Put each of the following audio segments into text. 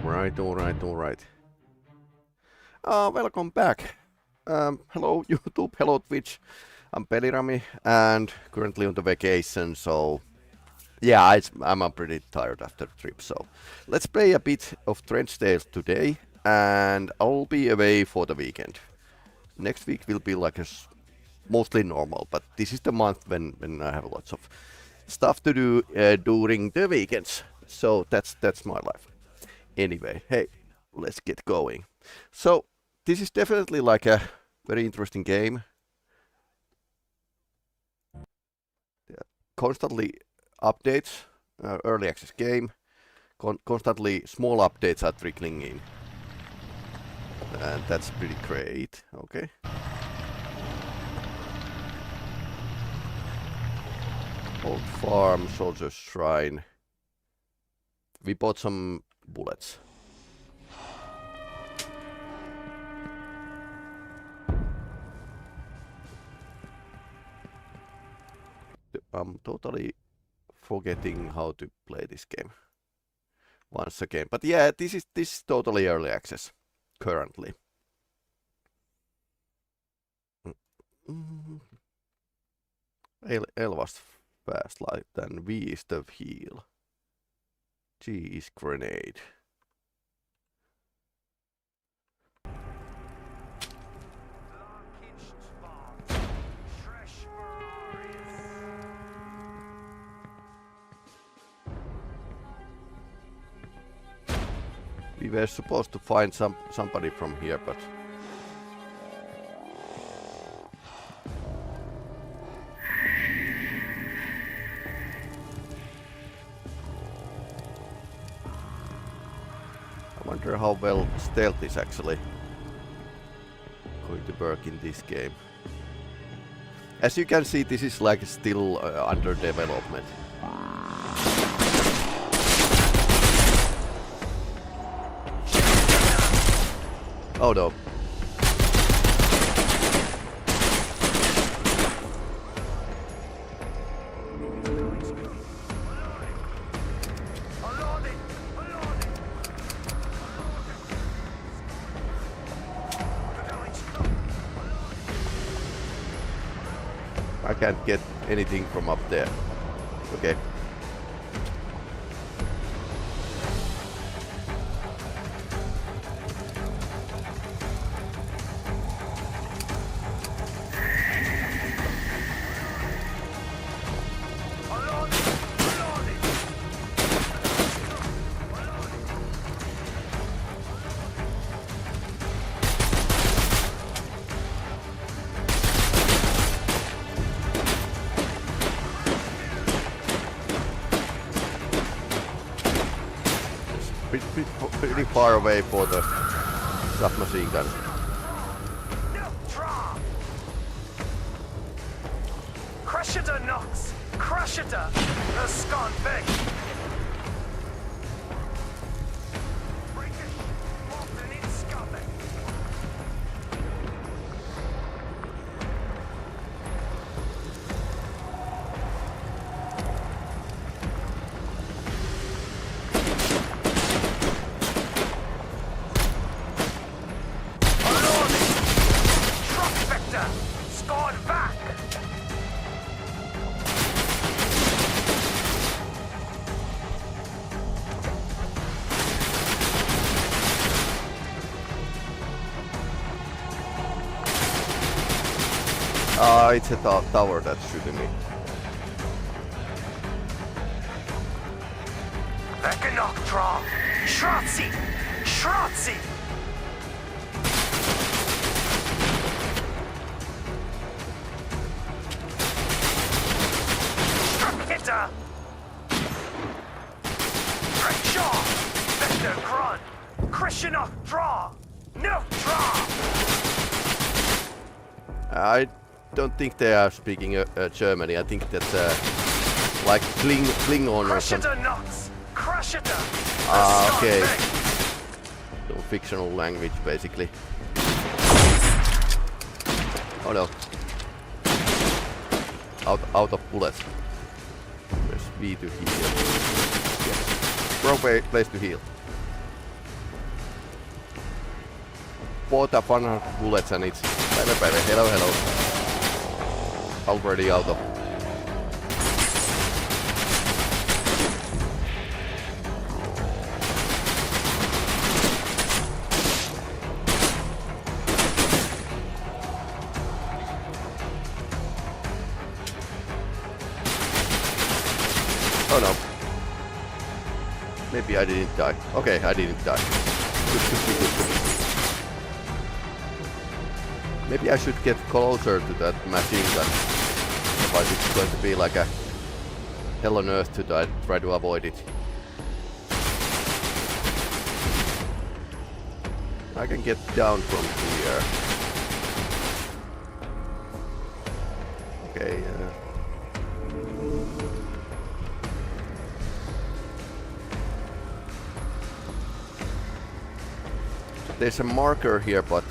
Alright. Welcome back. Hello YouTube, hello Twitch. I'm Peli-Rami and currently on the vacation, so yeah, I'm pretty tired after the trip. So let's play a bit of Trench Crusade today, and I'll be away for the weekend. Next week will be like mostly normal, but this is the month when I have lots of stuff to do during the weekends. So that's my life. Anyway, hey, let's get going. So this is definitely like a very interesting game. Constantly updates, early access game. Constantly small updates are trickling in. And that's pretty great. Okay. Old farm, soldier's shrine. We bought some bullets. I'm totally forgetting how to play this game once again. But yeah, this is totally early access currently. L was fast light and V is the heal. G is grenade. We were supposed to find somebody from here, but I wonder how well stealth is actually going to work in this game. As you can see, this is like still under development. Oh no. I can't get anything from up there. Okay. Pretty far away for the submachine gun. Crush it, Nox! Crush it, the scon big! It's a tower that's shooting me. Vekanokdra! Shratzi! Shratzi! Struckhitter! Renshaw! Vector Grun! Krishanokdra! Nokdra! I don't think they are speaking Germany. I think that's like Klingon or something. Crush it! Ah, okay. So fictional language, basically. Oh no. Out of bullets. There's V to heal. Yeah. Wrong place to heal. bought up 100 bullets and it's... Hello, hello. Already out of... Oh no. Maybe I didn't die. Okay, I didn't die. Good. Maybe I should get closer to that machine gun. Otherwise it's going to be like a hell on earth to try to avoid it. I can get down from here. Okay, there's a marker here, but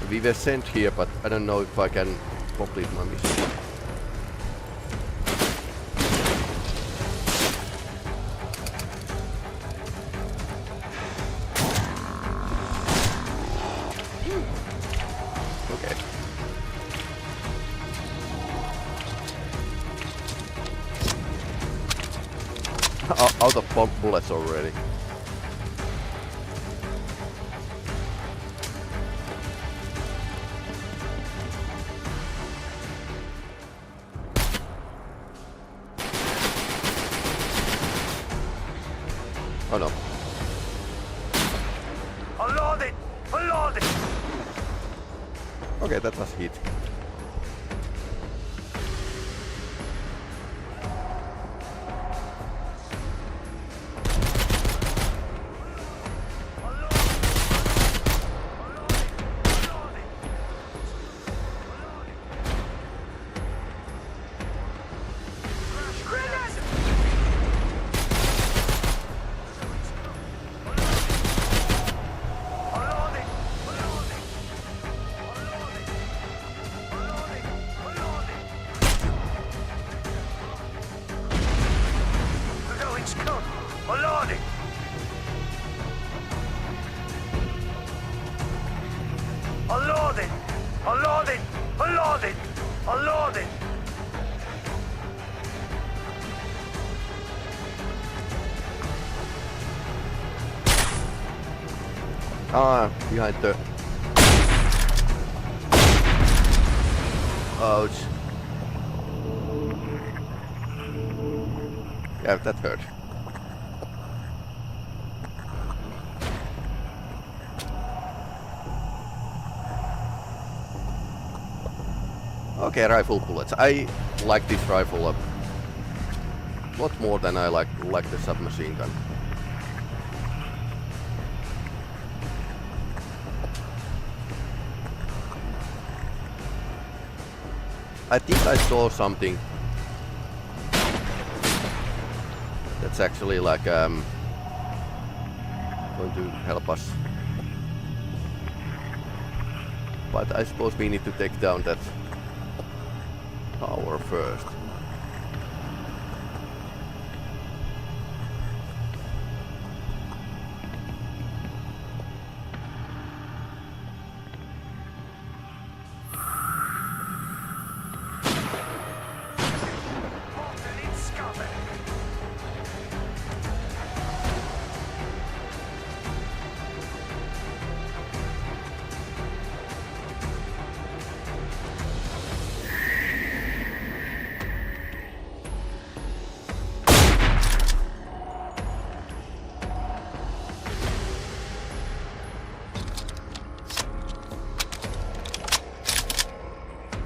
we were sent here, but I don't know if I can complete my mission. Okay. Out of bullets already. Oh no. Unload it! Unload it! Okay, that was hit. Unload it! Ah, behind the... Ouch. Yeah, that hurt. Okay, rifle bullets. I like this rifle a lot more than I like the submachine gun. I think I saw something that's actually like going to help us. But I suppose we need to take down that tower first.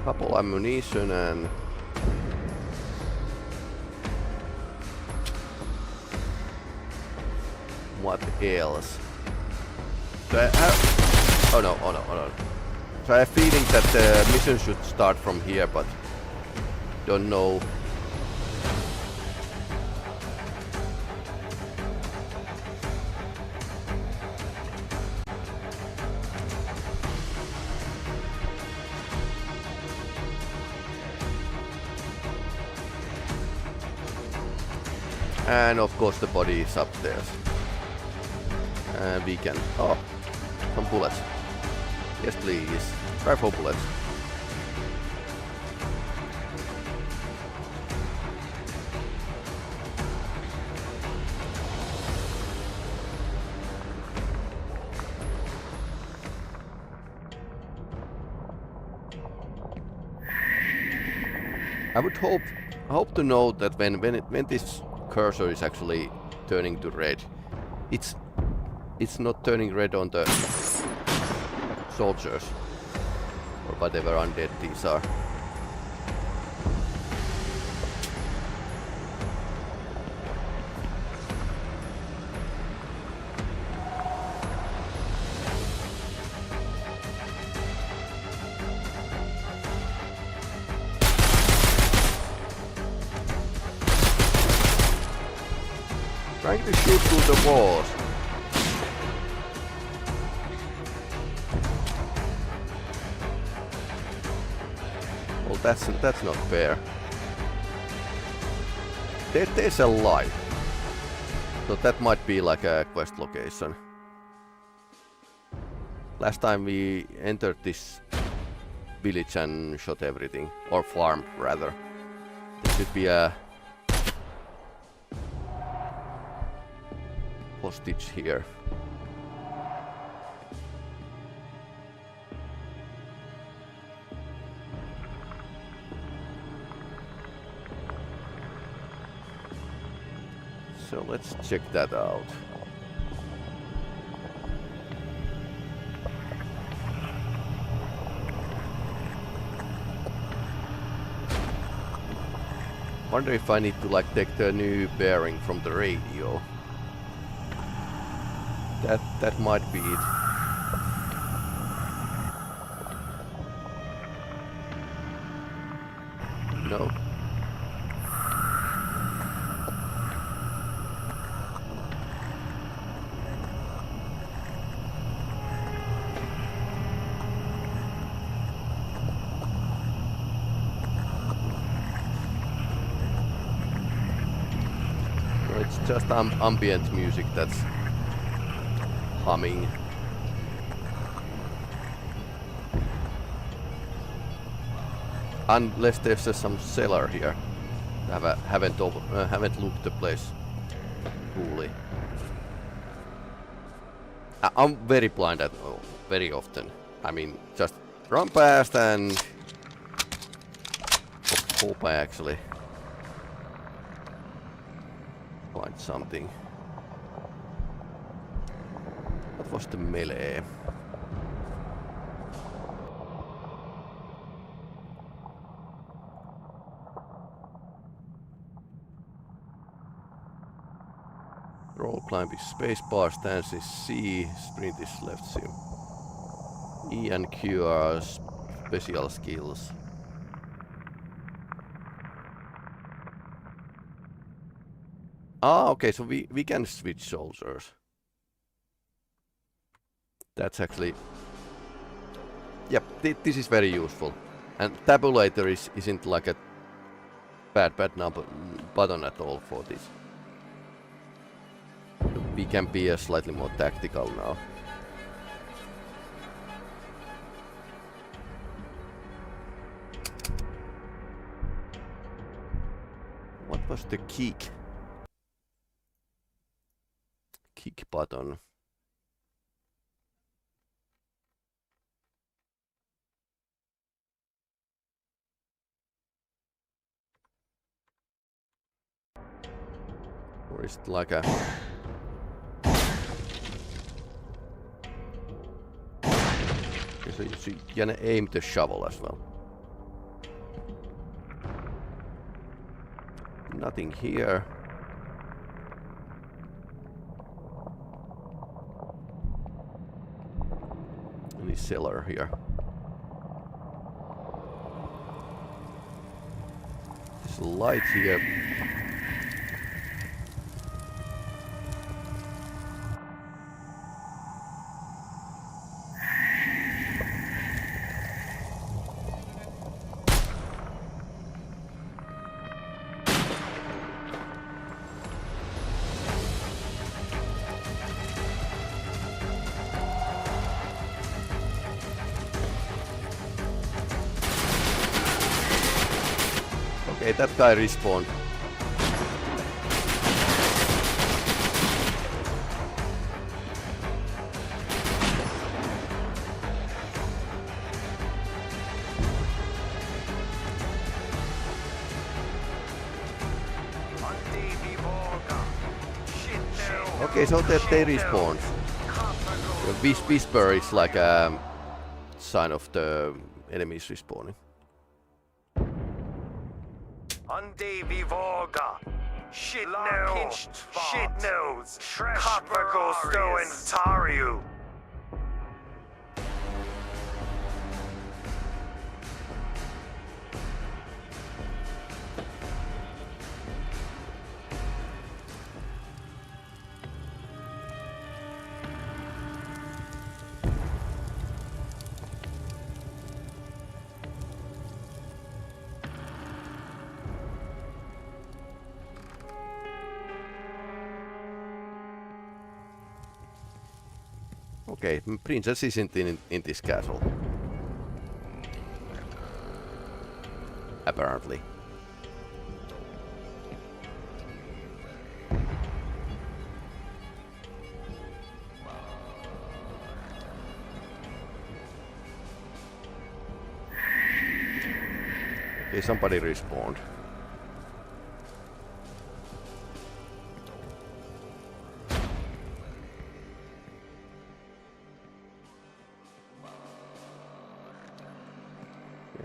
Couple ammunition and what else? So I have, oh no. So I have a feeling that the mission should start from here, but don't know. And of course the body is upstairs. We can... Oh, Some bullets. Yes, please. Rifle bullets. I would hope to know that when this cursor is actually turning to red, it's not turning red on the soldiers or whatever undead these are. Trying to shoot through the walls. Well, that's not fair. There's a light. So that might be like a quest location. Last time we entered this village and shot everything. Or farm, rather. There should be a hostage here. So let's check that out. Wonder if I need to like take the new bearing from the radio. That might be it. No. No, it's just ambient music that's humming. Unless there's some cellar here. Haven't looked the place fully. I'm very blind at very often. I mean, just run past and hope I actually find something. What was the melee? Roll climb is spacebar, stance is C, sprint is left sim. E and Q are special skills. Ah, okay, so we can switch soldiers. That's actually... Yep, this is very useful. And tabulator isn't like a bad number button at all for this. We can be slightly more tactical now. What was the kick? Kick button. Or is it like a... So you can aim the shovel as well. Nothing here. Any cellar here. There's light here. Okay, that guy respawned. Okay, so they respawn. The whisper is like a sign of the enemies respawning. Undevi Vorga. Shit nose. Shit nose. Copper Sto and Tariu. Okay, princess isn't in this castle. Apparently. Okay, somebody respawned.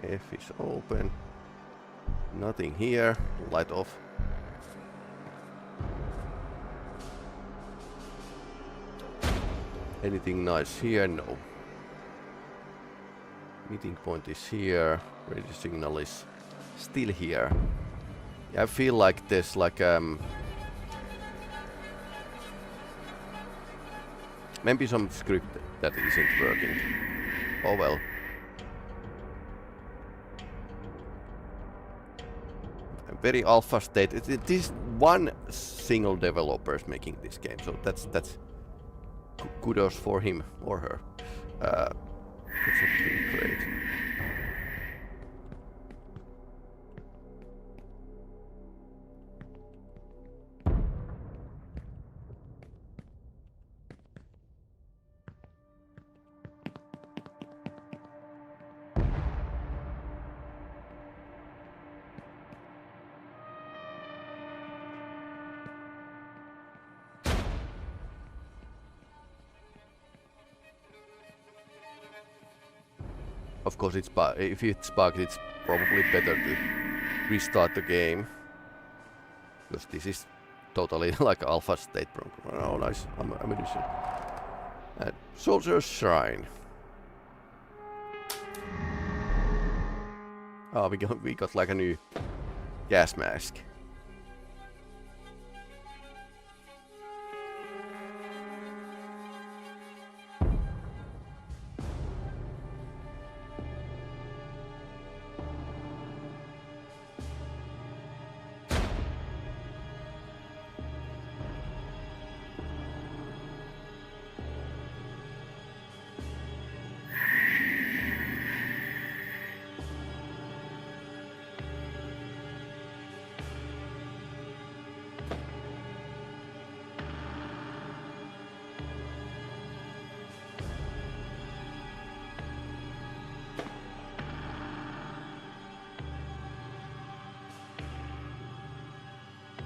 F is open. Nothing here. Light off. Anything nice here? No. Meeting point is here. Radio signal is still here. Yeah, I feel like there's like maybe some script that isn't working. Oh well. Very alpha state. It is one single developer is making this game, so that's kudos for him or her. That's actually great. Of course, if it's bugged, it's probably better to restart the game, because this is totally like alpha state program. Oh, nice ammunition. Soldier's Shrine. Oh, we got like a new gas mask.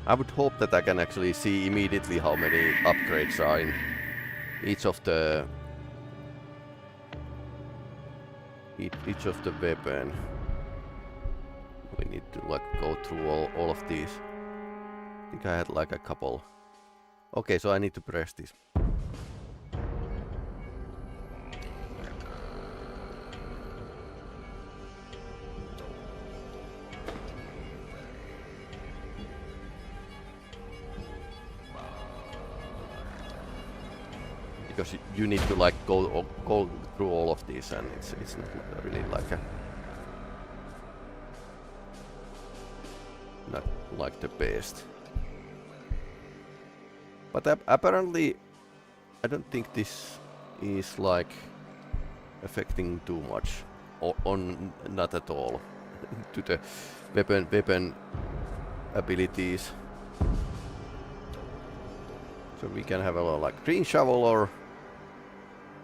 I would hope that I can actually see immediately how many upgrades are in each of the weapon. We need to like go through all of these. I think I had like a couple. Okay, so I need to press this. Because you need to like go through all of these, and it's not really like not like the best. But apparently, I don't think this is like affecting too much, or not at all. to the weapon abilities. So we can have a lot like green shovel or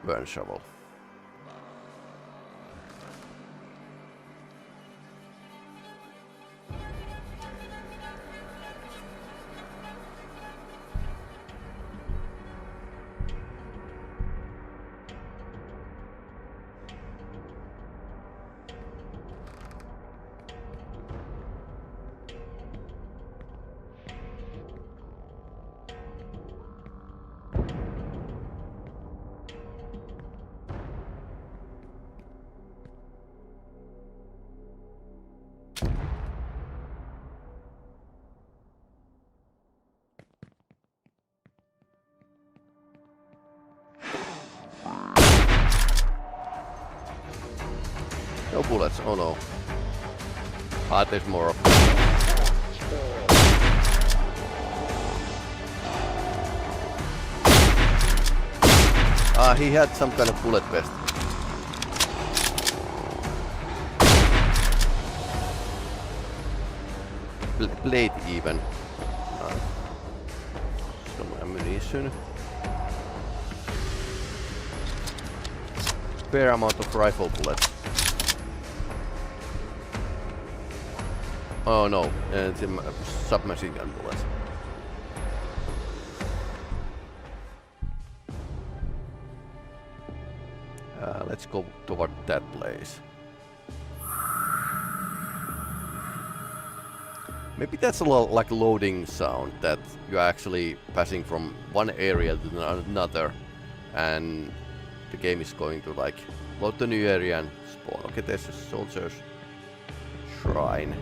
burn shovel. No bullets, oh no. Ah, there's more. Ah, he had some kind of bullet vest. Blade even. Some ammunition. Fair amount of rifle bullets. Oh no, it's a submachine gun bullets. Let's go toward that place. Maybe that's a like loading sound, that you're actually passing from one area to another, and the game is going to like load the new area and spawn. Okay, there's a soldier's shrine.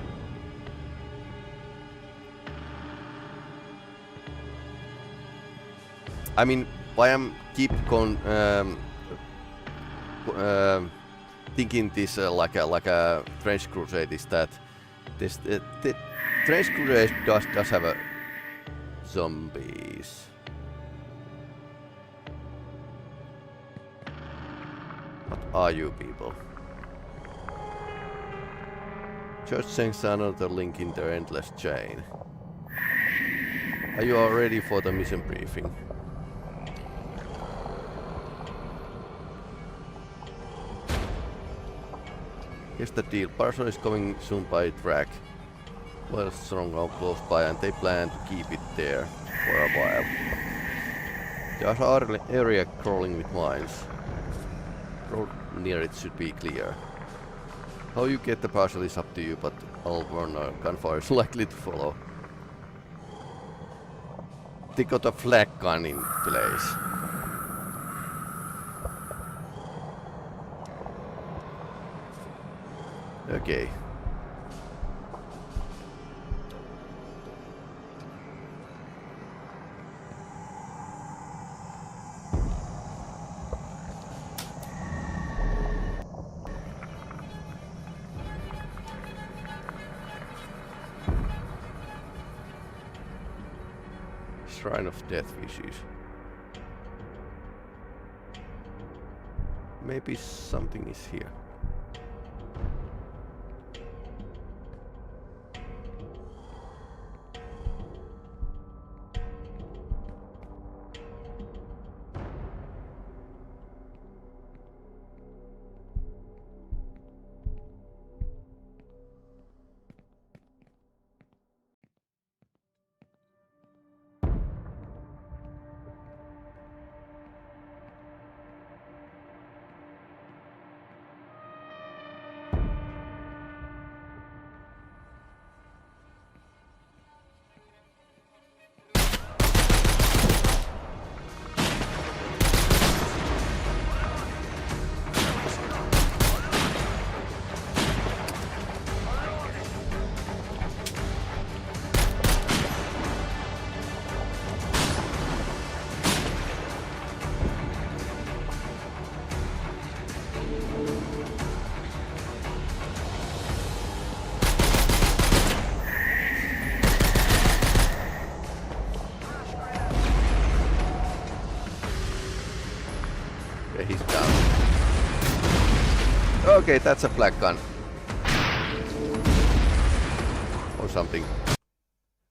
I mean, why I'm keep thinking this like a Trench Crusade is that this the Trench Crusade does have a zombies. What are you people? Just sends another link in the endless chain. Are you all ready for the mission briefing? Here's the deal. Parson is going soon by track. Well, stronghold close by, and they plan to keep it there for a while. There's an area crawling with mines. Road near it should be clear. How you get the parcel is up to you, but I'll warn gunfire is likely to follow. They got a flag gun in place. Okay. Shrine of Death Wishes. Maybe something is here. Okay, that's a black gun. or something.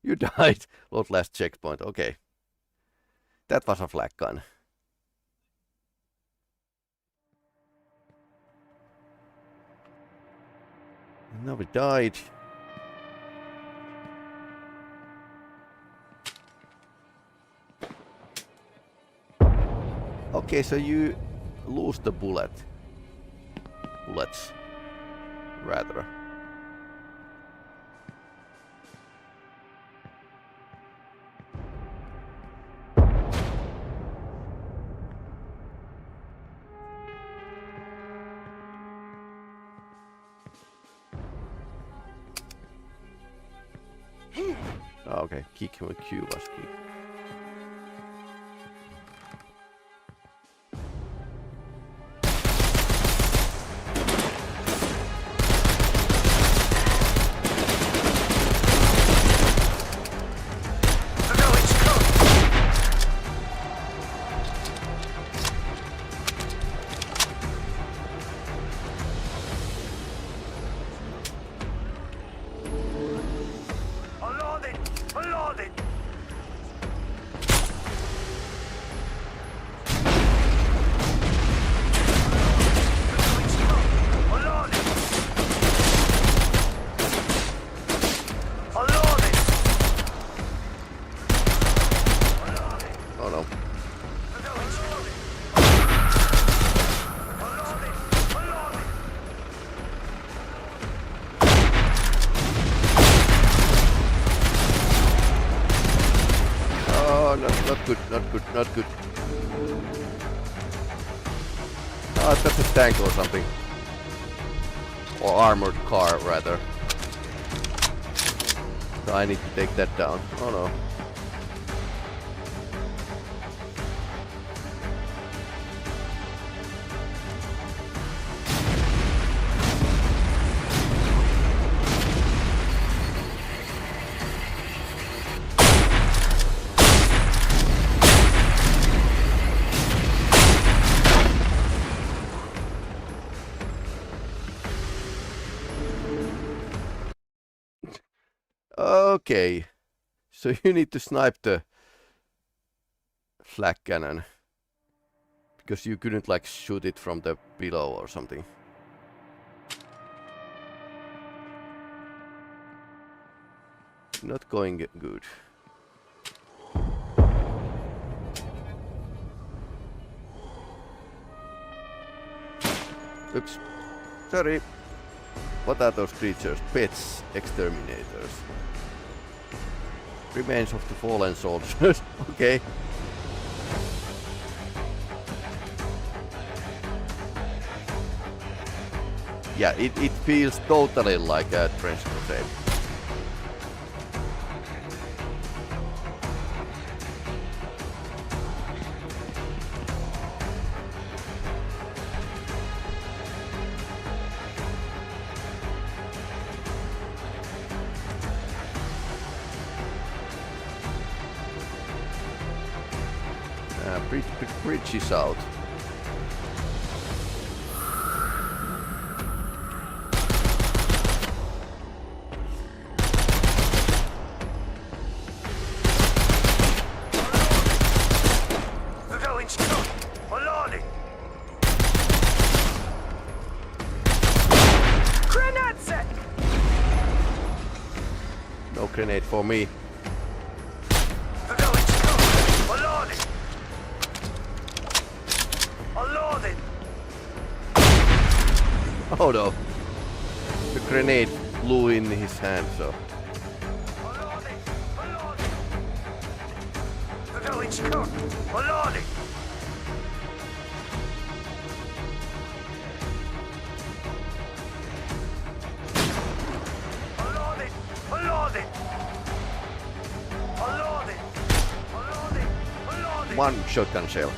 You died. Load last checkpoint. Okay. That was a flak gun. Now we died. Okay, so you lose the bullets, rather. Oh, okay, kick him with Q was key. Not good. Oh, that's a tank or something. Or armored car, rather. So I need to take that down. Oh no. Okay, so you need to snipe the flak cannon because you couldn't like shoot it from the below or something. Not going good. Oops, sorry. What are those creatures? Pets, exterminators. Remains of the fallen soldiers. Okay. Yeah, it feels totally like a Trench Crusade. Bridge is out. We're going to come. Alani. Grenade set. No grenade for me. We're going to come. Alani. Oh no. The grenade flew in his hand, so. We're going to come. Alani. One shotgun shell.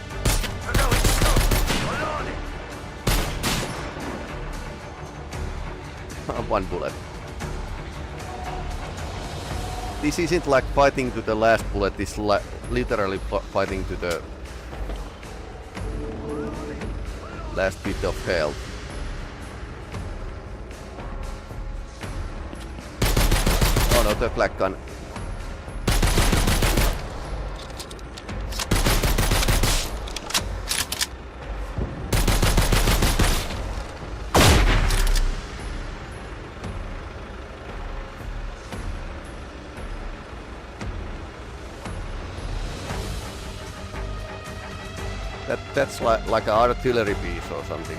One bullet. This isn't like fighting to the last bullet, this literally fighting to the last bit of health. Oh no. the flak gun. That's like an artillery piece or something.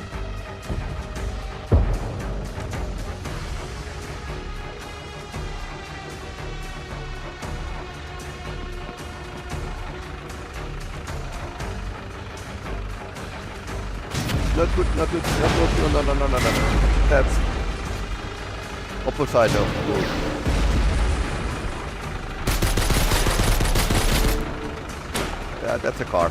Not good, not good, not good, no. That's opposite of good. Yeah, that's a car.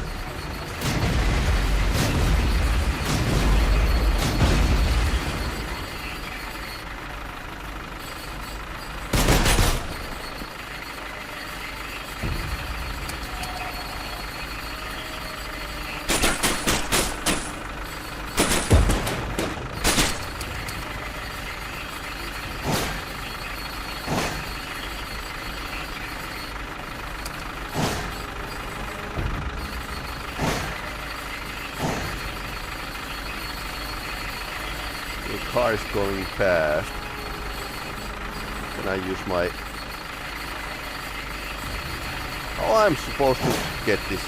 Car is going fast. Can I use my... Oh, I'm supposed to get this.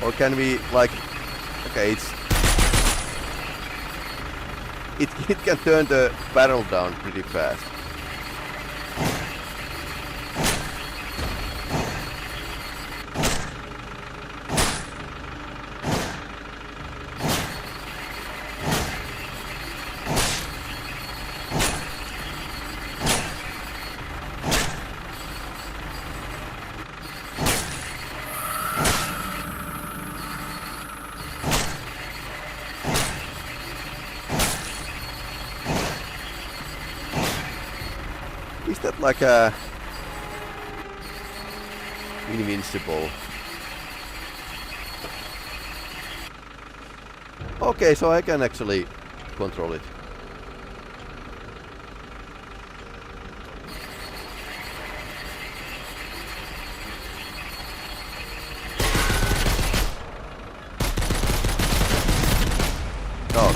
Or can we, like... Okay, it's... It can turn the barrel down pretty fast. Is that like a invincible? Okay, so I can actually control it. Oh.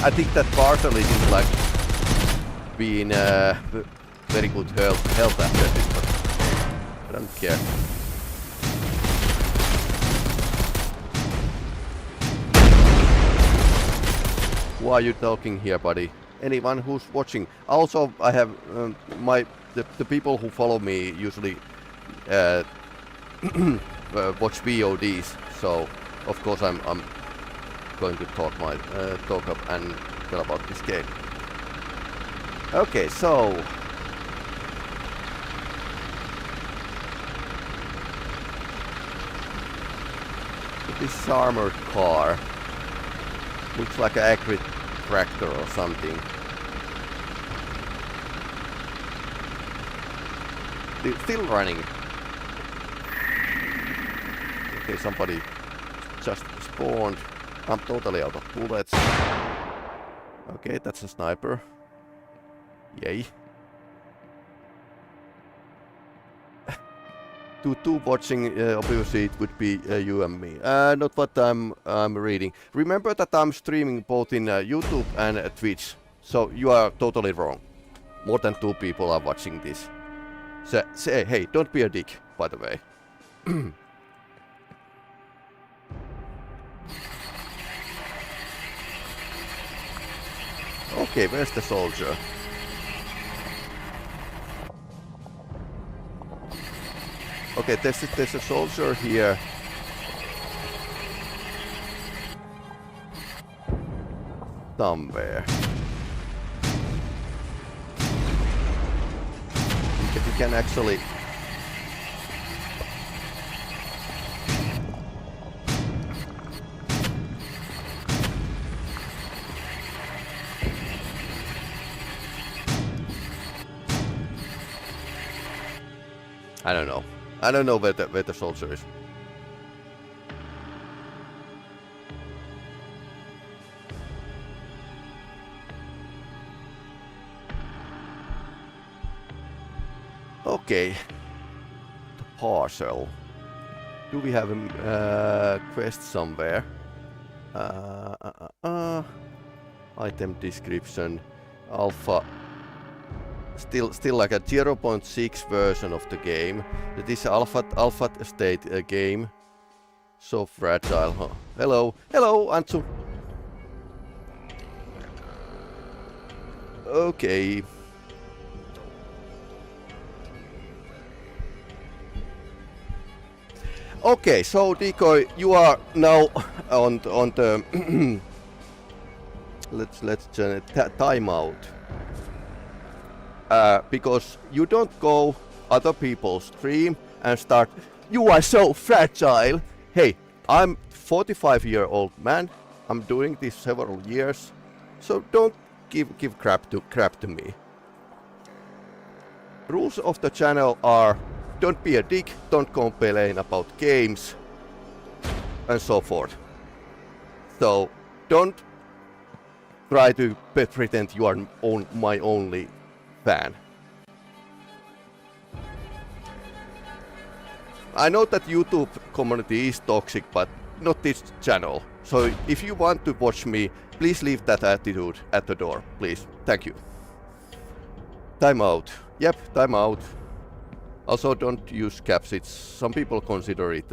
I think that partially is like being very good health after this, but I don't care. Who are you talking here, buddy? Anyone who's watching. Also, I have the people who follow me usually watch VODs, so of course I'm going to talk up and tell about this game. Okay, so this armored car looks like an accurate tractor or something. Still running. Okay, somebody just spawned. I'm totally out of bullets. Okay, that's a sniper. Yay. to watching, obviously it would be you and me. Not what I'm reading. Remember that I'm streaming both in YouTube and Twitch. So you are totally wrong. More than 2 people are watching this. So say, hey, don't be a dick, by the way. Okay, where's the soldier? Okay, there's a soldier here. Somewhere. If you can actually... I don't know. I don't know where the soldier is. Okay. The parcel. Do we have a quest somewhere? Item description. Alpha. Still like a 0.6 version of the game. It is alpha state game. So fragile. Huh? Hello, Antsu. Okay. Okay, so Decoy, you are now on the let's time out. Because you don't go other people's stream and start, you are so fragile. Hey, I'm 45-year-old man. I'm doing this several years, so don't give crap to me. Rules of the channel are: don't be a dick, don't complain about games, and so forth. So don't try to pretend you are my only fan. I know that YouTube community is toxic, but not this channel. So if you want to watch me, please leave that attitude at the door, please. Thank you. Time out. Yep, time out. Also, don't use caps. Some people consider it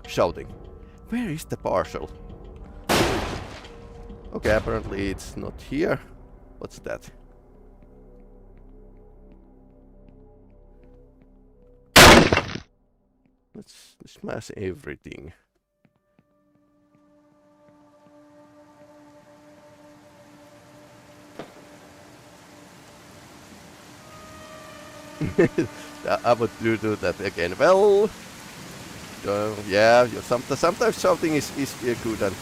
shouting. Where is the parcel? Okay, apparently it's not here. What's that? Let's smash everything. I would do that again. Well, yeah. Sometimes shouting is good, and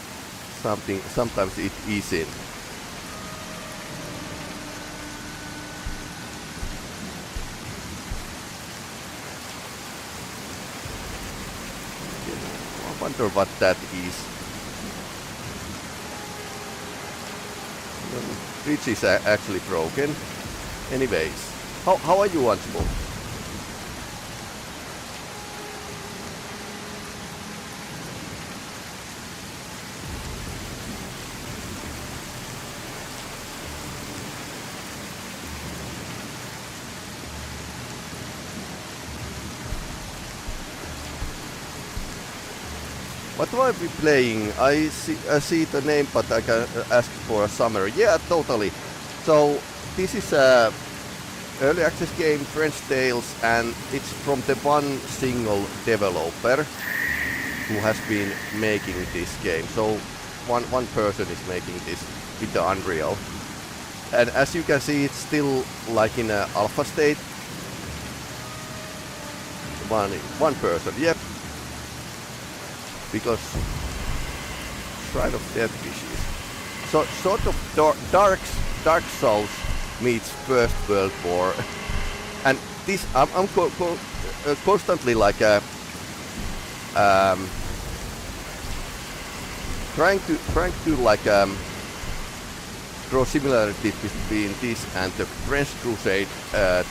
sometimes it isn't. I wonder what that is. The bridge is actually broken. Anyways, how are you, Unsmo? What do I be playing? I see the name, but I can ask for a summary. Yeah, totally. So this is a early access game, Trench Tales, and it's from the one single developer who has been making this game. So one person is making this with the Unreal. And as you can see, it's still like in a alpha state. One person, yep. Because Shrine of Death Wishes. So sort of Dark Souls meets First World War, and this I'm constantly like trying to like draw similarities between this and the Trench Crusade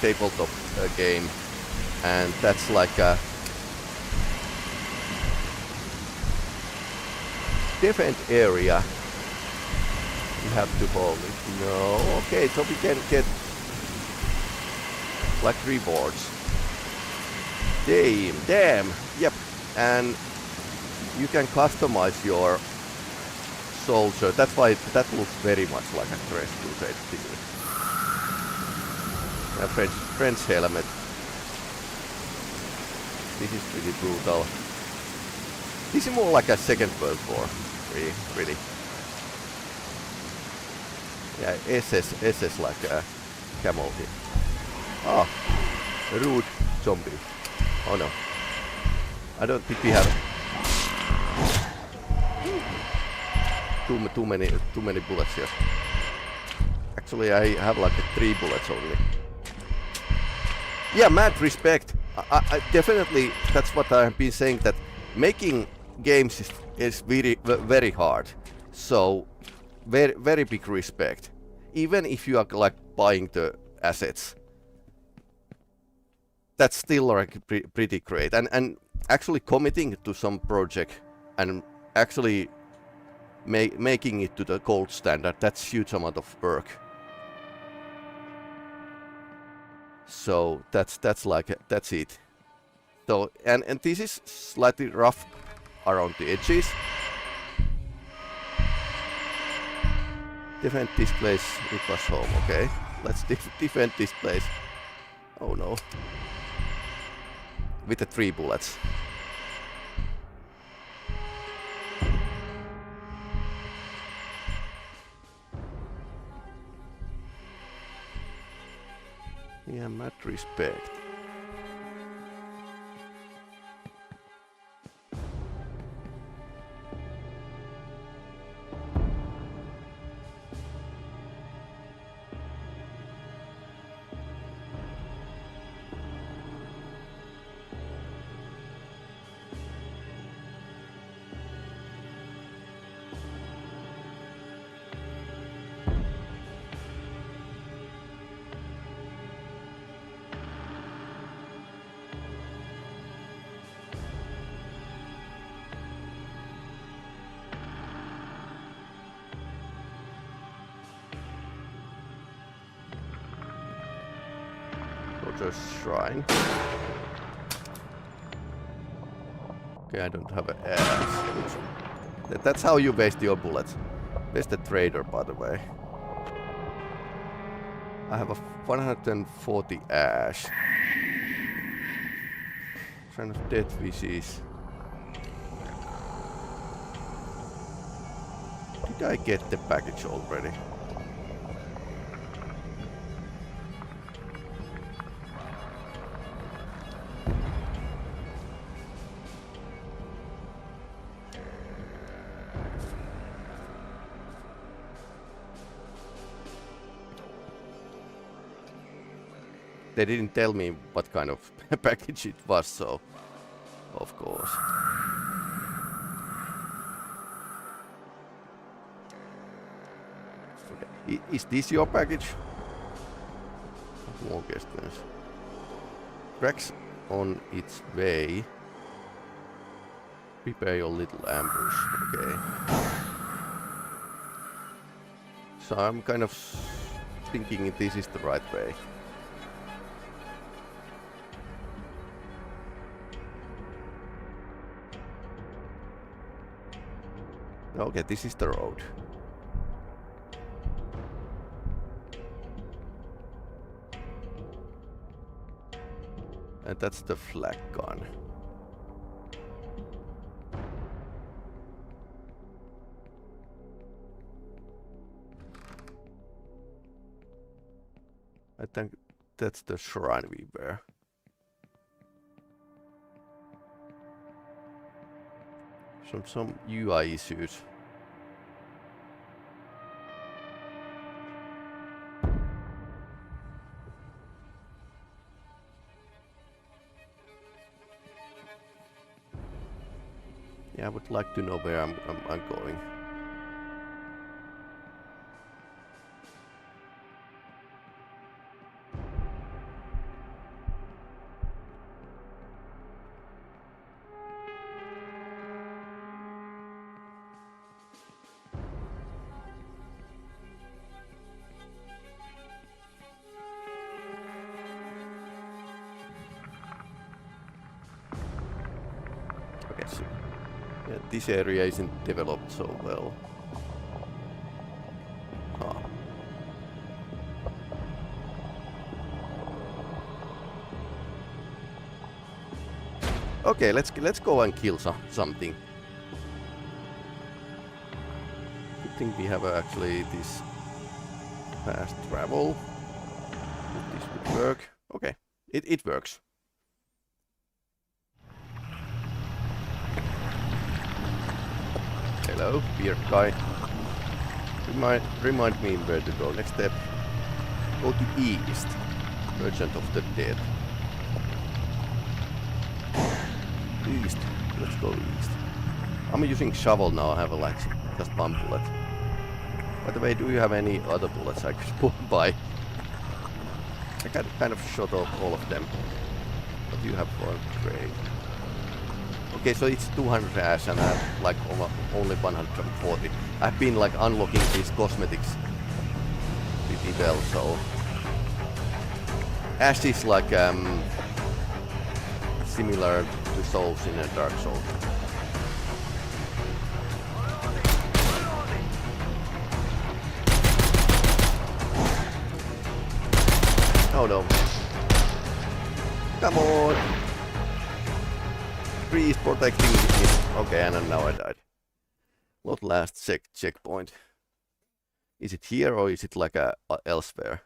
tabletop game, and that's like a defend area. You have to hold it. No, okay, so we can get like rewards. Damn, yep. And you can customize your soldier. That's why that looks very much like a Trench Crusade thing. A French helmet. This is pretty brutal. This is more like a Second World War, really. Yeah, SS like a camel here. Ah, a rude zombie. Oh no. I don't think we have too many bullets here. Actually, I have like 3 bullets only. Yeah, mad respect. I definitely, that's what I've been saying, that making games is very hard. So very big respect. Even if you are like buying the assets, that's still like pretty great. And actually committing to some project and actually making it to the gold standard, that's huge amount of work. So that's it. So and this is slightly rough around the edges. Defend this place. It was home. Okay, let's defend this place. Oh no. With the 3 bullets. Yeah, mad respect. Roger's shrine. Okay, I don't have an axe. That's how you waste your bullets. Where's the trader, by the way? I have a 140 ash. Kind of dead VCs. Did I get the package already? They didn't tell me what kind of package it was, so of course. Okay. Is this your package? More questions. Tracks on its way. Prepare your little ambush. Okay. So I'm kind of thinking this is the right way. Okay, this is the road. And that's the flag gun. I think that's the shrine we were. Some UI issues. Yeah, I would like to know where I'm going. Okay, so yeah, this area isn't developed so well. Ah. Okay, let's go and kill something. Good thing we have actually this fast travel. If this would work. Okay, it works. Hello, beard guy. Remind me where to go. Next step. Go to east. Merchant of the Dead. East. Let's go east. I'm using shovel now. I have a like just one bullet. By the way, do you have any other bullets I could buy? I got kind of shot off all of them. What do you have for trade? Okay, so it's 200 ash and I have like only 140. I've been like unlocking these cosmetics pretty well, so ash is like similar to souls in a Dark Souls. Oh no. Come on! Trees protecting me. Okay, and now I died. Not last checkpoint. Is it here or is it like elsewhere?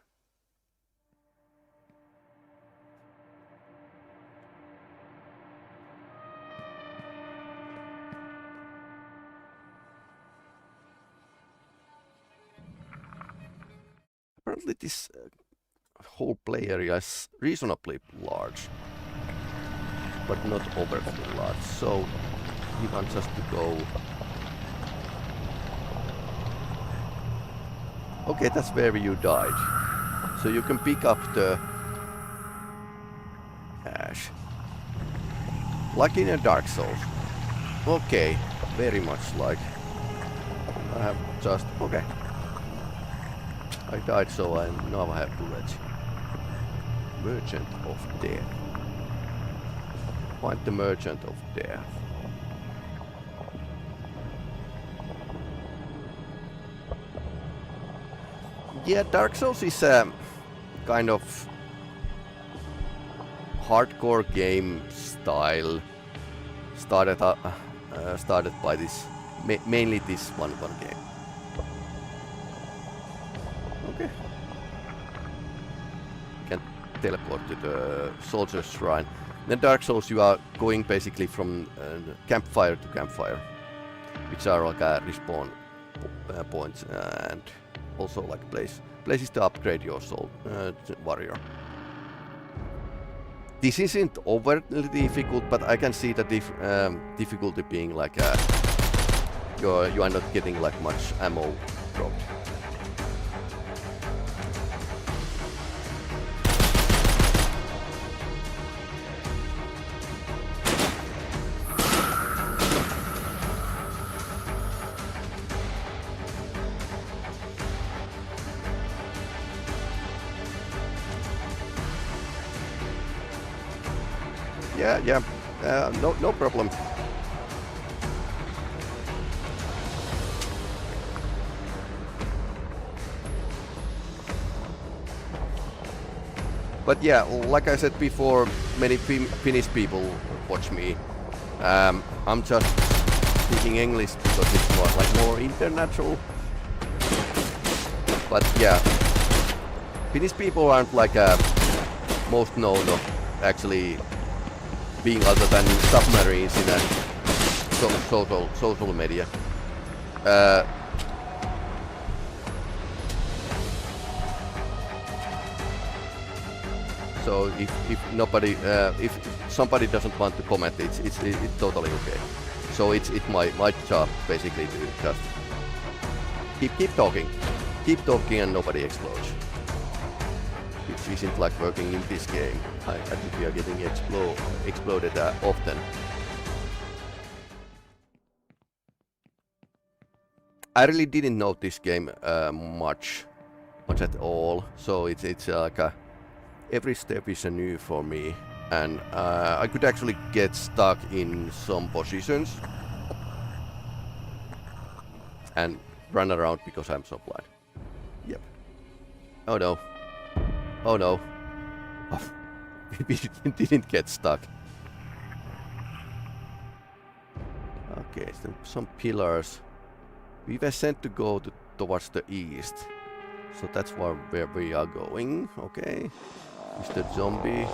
Apparently this whole play area is reasonably large, but not overly large, so he wants us to go. Okay, that's where you died. So you can pick up the ash. Like in a Dark Souls. Okay, very much like. I have just... okay. I died, so now I have bullets. Merchant of Death. Find the Merchant of Death. Yeah, Dark Souls is a kind of hardcore game style. Started by this, mainly this one game. Okay. You can teleport to the Soldier's Shrine. In Dark Souls, you are going basically from campfire to campfire, which are like respawn points and also like places to upgrade your soul warrior. This isn't overly difficult, but I can see the difficulty being like you are not getting like much ammo dropped. Yeah, no problem. But yeah, like I said before, many Finnish people watch me. I'm just speaking English because it's more international. But yeah, Finnish people aren't like most known of actually being other than submarines in a social media. So if nobody, if somebody doesn't want to comment, it's totally okay. So it's my job basically to just keep talking, and nobody explodes. Which isn't like working in this game. I think we are getting exploded often. I really didn't know this game much at all. So it's like every step is new for me, and I could actually get stuck in some positions and run around because I'm so blind. Yep. Oh no. Oh no. Oh, we didn't get stuck. Okay, so some pillars. We were sent to go towards the east. So that's where we are going. Okay. Is the zombie?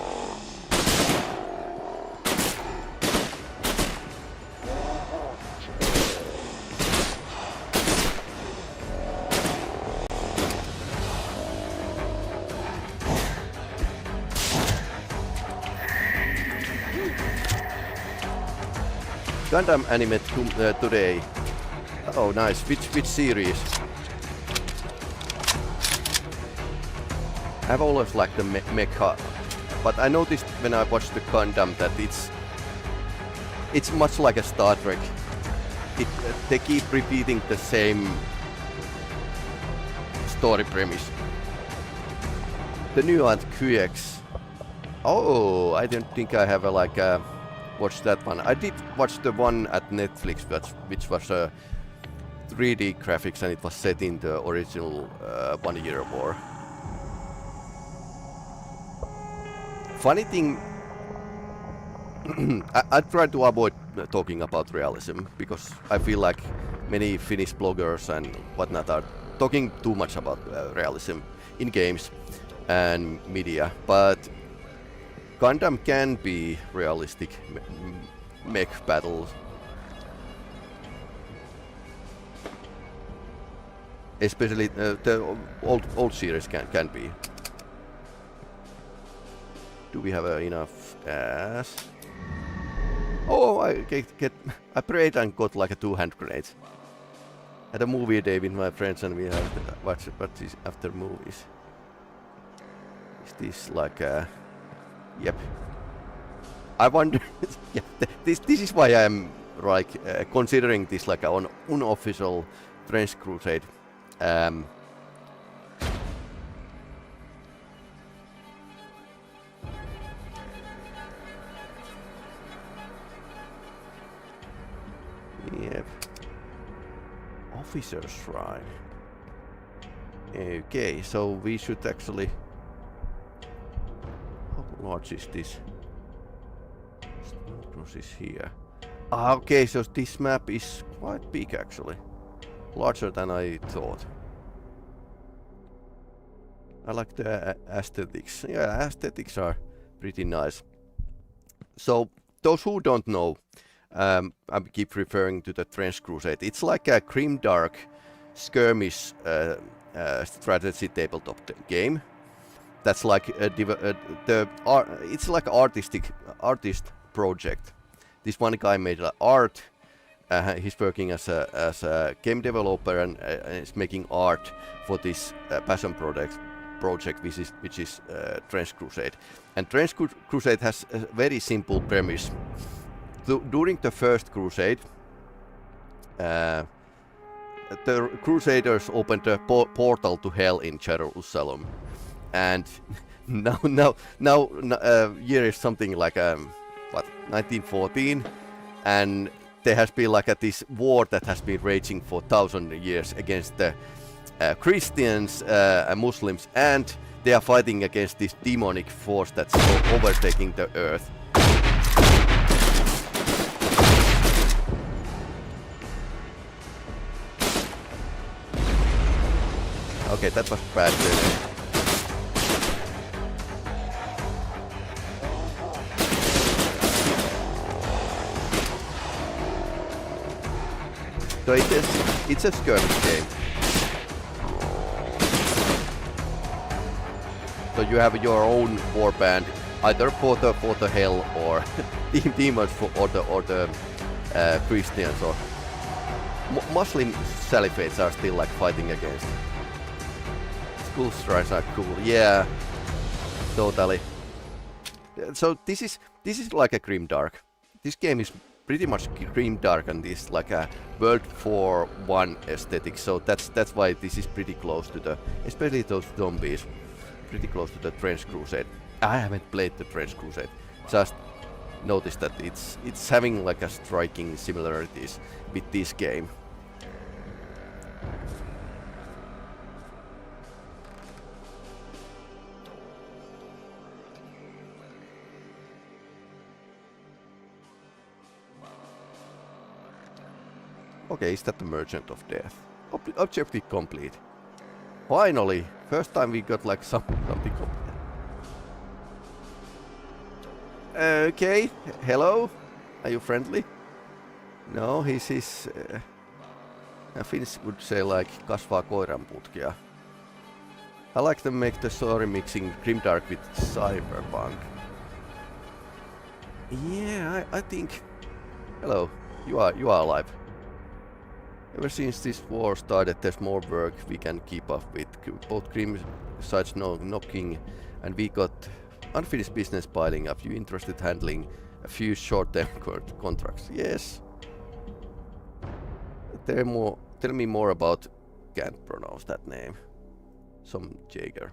Gundam anime today. Oh, nice. Which series? I've always liked the mecha, but I noticed when I watched the Gundam that it's much like a Star Trek. They keep repeating the same story premise. The new Ant QX. Oh, I don't think I have watched that one. I did watch the one at Netflix, which was 3D graphics, and it was set in the original 1 Year War. Funny thing, I try to avoid talking about realism because I feel like many Finnish bloggers and whatnot are talking too much about realism in games and media, but Gundam can be realistic mech battles. Especially the old series can be. Do we have enough gas? Oh, I prayed and got like a 2 hand grenades. At a movie day with my friends, and we have watched this after movies. Is this like a... Yep. I wonder... yeah, this is why I'm like considering this like an unofficial Trench Crusade. Yep. Officer's Shrine. Okay, so we should actually... How large is this? Cross is here. Ah, okay, so this map is quite big actually. Larger than I thought. I like the aesthetics. Yeah, aesthetics are pretty nice. So, those who don't know, I keep referring to the Trench Crusade. It's like a grimdark skirmish strategy tabletop game. That's like it's like artist project. This one guy made art. He's working as a game developer and is making art for this passion project, which is Trench Crusade. And Trench Crusade has a very simple premise. During the first crusade, the Crusaders opened a portal to hell in Jerusalem, and now year is something like 1914, and there has been like this war that has been raging for 1,000 years against the Christians and Muslims, and they are fighting against this demonic force that's overtaking the earth. Okay, that was bad. So it's a skirmish game. So you have your own warband, either for the hell or demons or the Christians or Muslim Salafis are still like fighting against. School strikes are cool, yeah, totally. So this is like a grimdark. This game is pretty much grimdark and is like a World War I aesthetic. So that's why this is pretty close to the, especially those zombies, pretty close to the Trench Crusade. I haven't played the Trench Crusade, just noticed that it's having like a striking similarities with this game. Okay, is that the Merchant of Death? Objective complete. Finally! First time we got like something complete. Okay, hello? Are you friendly? No, he's Finns would say like kasvaa koiranputkia. I like to make the story mixing grimdark with cyberpunk. Yeah, I think... Hello. You are alive. Ever since this war started, there's more work we can keep up with. Both Grim sides knocking, and we got unfinished business piling up. You interested handling a few short-term contracts? Yes. Tell me more about. Can't pronounce that name. Some Jaeger.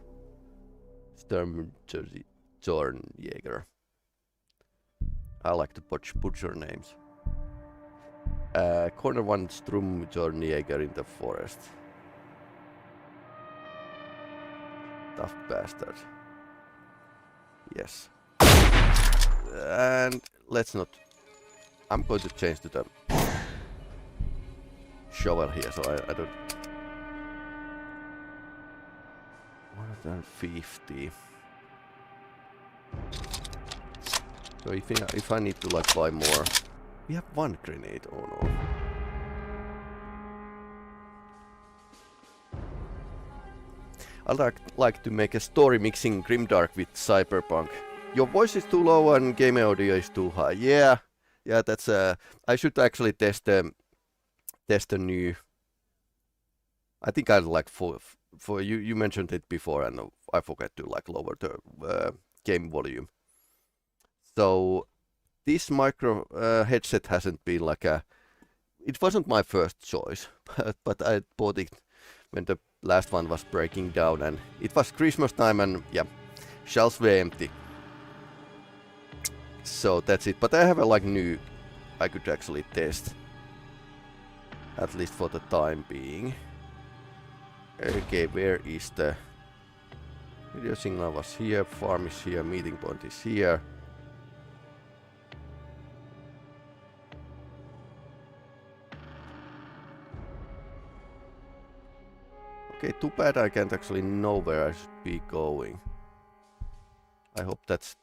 Sturmjorn Jaeger. I like to butcher names. Corner 1 Sturmjorn Jaeger in the forest. Tough bastard. Yes. And let's not. I'm going to change to the shovel here, so I don't. 150. So if I need to like buy more, we have one grenade. Oh no. I'd like to make a story mixing grimdark with cyberpunk. Your voice is too low and game audio is too high. Yeah, that's I should actually test a new. I think I'd like for you. You mentioned it before, and I forgot to like lower the game volume. So this micro headset hasn't been like a. It wasn't my first choice, but I bought it when the last one was breaking down, and it was Christmas time, and yeah, shelves were empty. So that's it. But I have a like new. I could actually test, at least for the time being. Okay, where is the video signal? Was here, farm is here, meeting point is here. Okay, too bad I can't actually know where I should be going. I hope that's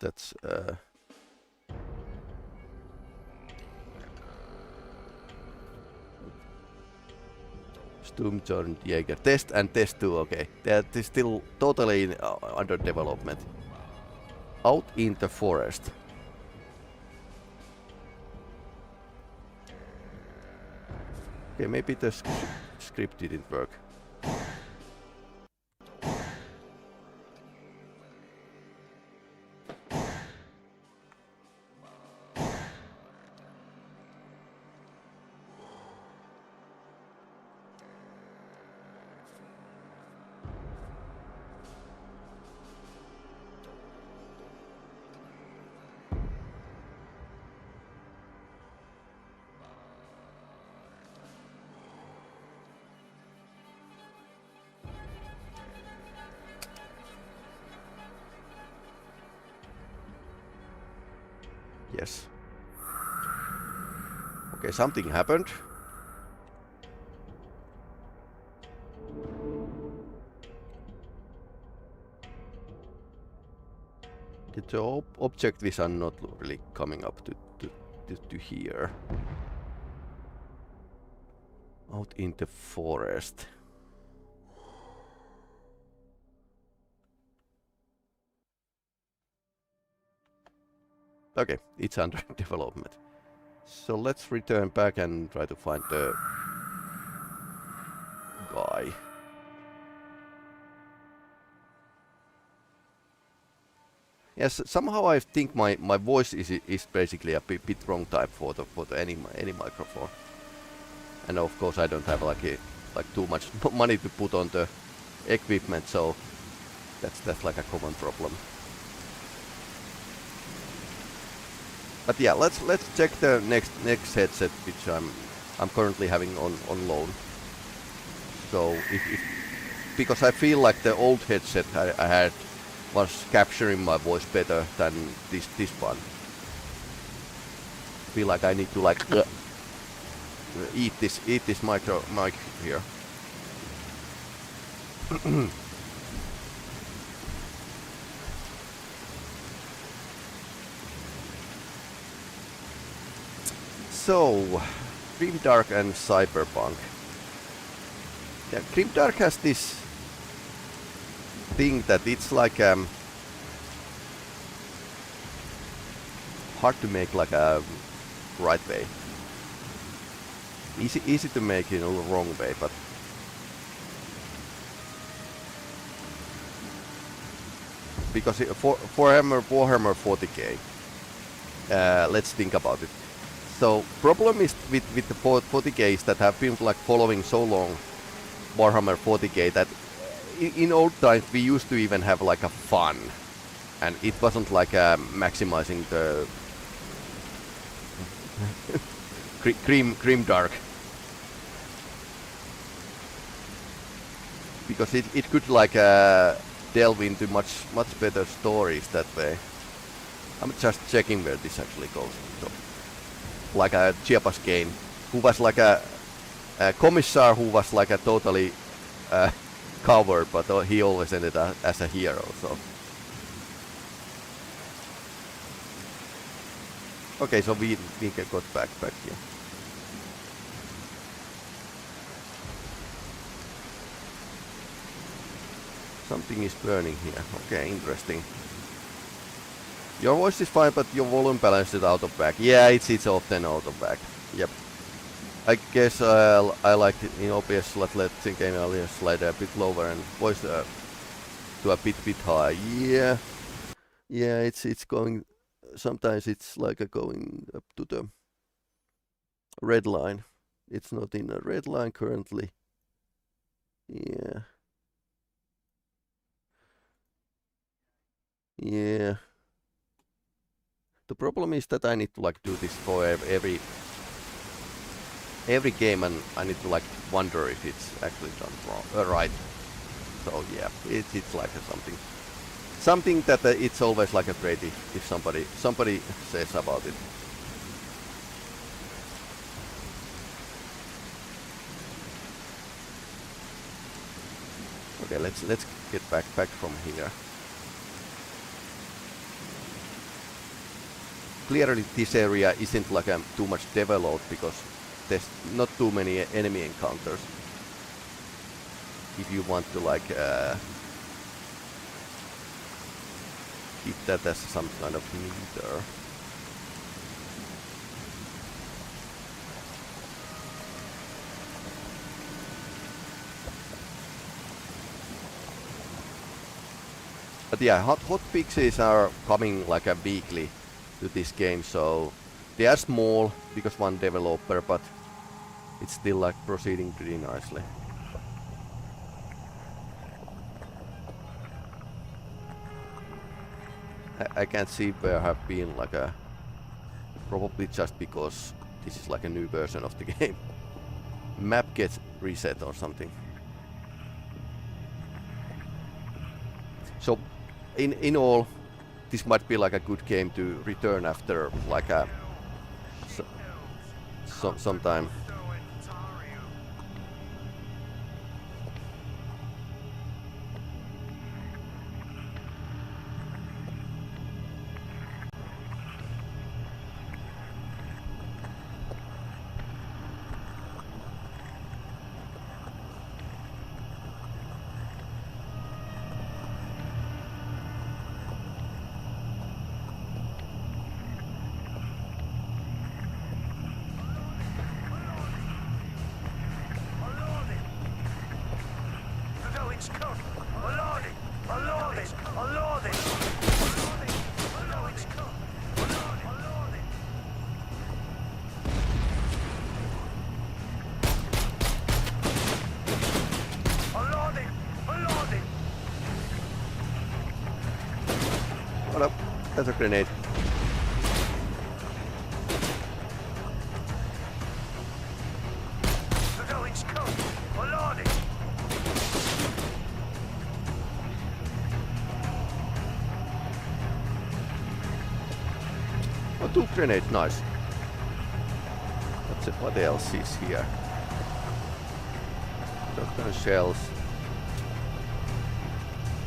Sturmjorn Jaeger. Test and test 2, okay. That is still totally under development. Out in the forest. Okay, maybe the script didn't work. Yes. Okay, something happened. The object vision are not really coming up to here. Out in the forest. Okay, it's under development. So let's return back and try to find the guy. Yes, somehow I think my voice is basically a bit wrong type for any microphone. And of course I don't have like too much money to put on the equipment, so that's like a common problem. But yeah, let's check the next headset, which I'm currently having on loan. So if because I feel like the old headset I had was capturing my voice better than this one. I feel like I need to like eat this mic here. So, grimdark and cyberpunk. Yeah, grimdark has this thing that it's like hard to make like a right way. Easy to make in a wrong way, but because for Warhammer 40k, let's think about it. So problem is with the 40ks that have been like following so long Warhammer 40k that in old times we used to even have like a fun, and it wasn't like maximizing the grimdark, because it could like delve into much better stories that way. I'm just checking where this actually goes. So, like a Chiapas game, who was like a commissar who was like a totally coward, but he always ended up as a hero. So okay, so we can go back here. Something is burning here. Okay, interesting. Your voice is fine, but your volume balance is out of whack. Yeah, it's often out of whack. Yep. I guess I like it in OBS. Let's think earlier slide a bit lower and voice to a bit high. Yeah, it's going. Sometimes it's like going up to the red line. It's not in a red line currently. Yeah. Yeah. The problem is that I need to like do this for every game, and I need to like wonder if it's actually done wrong, right. So yeah, it's like something that it's always like a great if somebody says about it. Okay, let's get back from here. Clearly this area isn't like too much developed because there's not too many enemy encounters. If you want to like keep that as some kind of meter. But yeah, hot fixes are coming like a weekly to this game, so they are small because one developer, but it's still like proceeding pretty nicely. I can't see where I have been like probably just because this is like a new version of the game. Map gets reset or something. So in all, this might be like a good game to return after like some time. What up? That's a grenade. Oh, 2 grenades, nice. What else is here? Shotgun shells.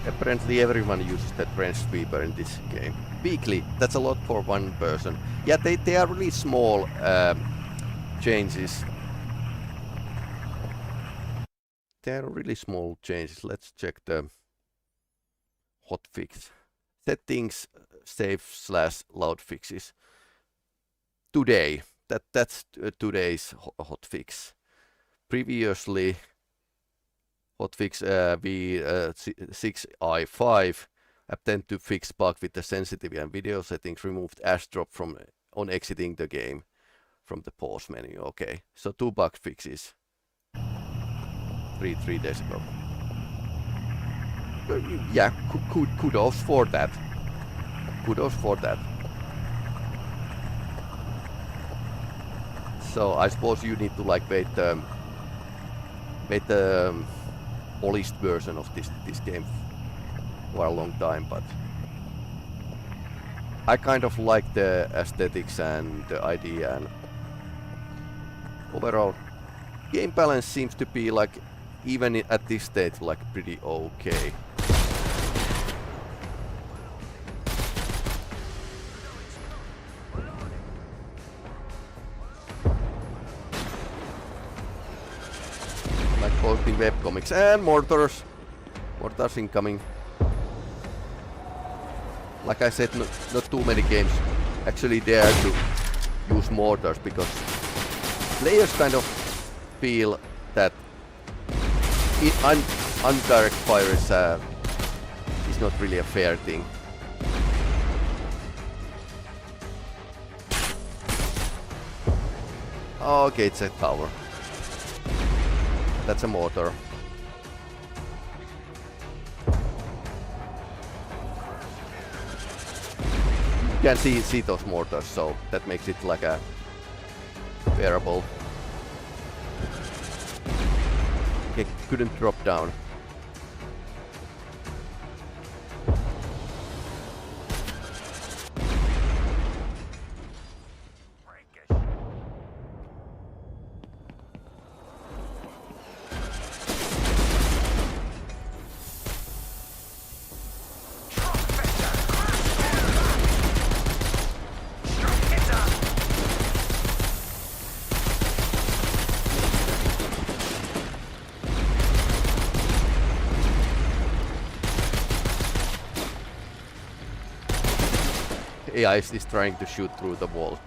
Apparently everyone uses that Trench Sweeper in this game. Weekly, that's a lot for one person. Yeah, they are really small changes. They are really small changes. Let's check the hotfix. Settings, save / loud fixes. Today. that's today's hot fix. Previously, hotfix V6i5 attempted to fix bug with the sensitivity and video settings, removed ash drop from on exiting the game from the pause menu. Okay, so 2 bug fixes 3 days ago. Yeah, kudos for that. Kudos for that. So I suppose you need to like wait the polished version of this game for a long time, but I kind of like the aesthetics and the idea, and overall game balance seems to be like, even at this stage, like pretty okay. Like posting webcomics and mortars. Mortars incoming. Like I said, not too many games actually dare to use mortars, because players kind of feel that undirect fire is not really a fair thing. Okay, it's a tower. That's a mortar. You can see those mortars, so that makes it like a bearable. Okay, couldn't drop down. AI is trying to shoot through the wall.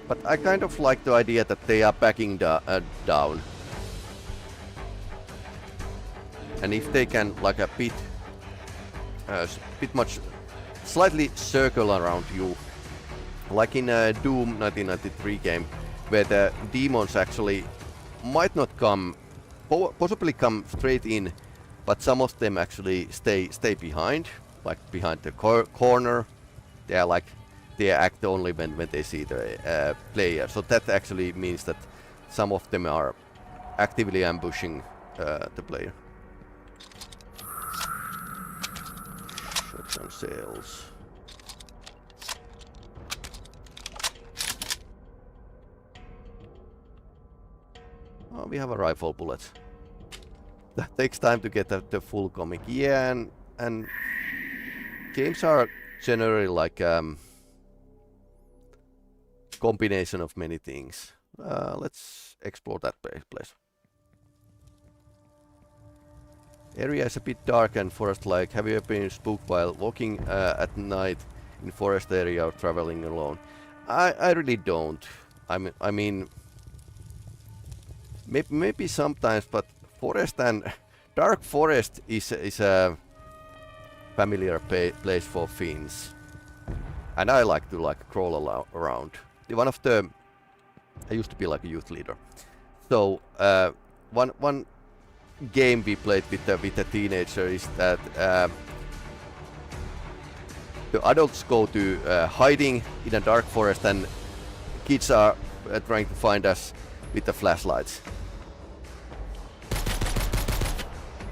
But I kind of like the idea that they are backing down. And if they can like a bit much slightly circle around you, like in Doom 1993 game, where the demons actually might not come, possibly come straight in, but some of them actually stay behind, like behind the corner. They are like, they act only when they see the player. So that actually means that some of them are actively ambushing the player. Shotgun sales. Oh, we have a rifle bullet. That takes time to get the full comic. Yeah, and games are generally like combination of many things. Let's explore that place. Area is a bit dark and forest-like. Have you ever been spooked while walking at night in forest area or traveling alone? I really don't. I mean, maybe sometimes, but forest and dark forest is a familiar place for Finns, and I like to like crawl around. One of the, I used to be like a youth leader, so one game we played with a teenager is that the adults go to hiding in a dark forest, and kids are trying to find us with the flashlights.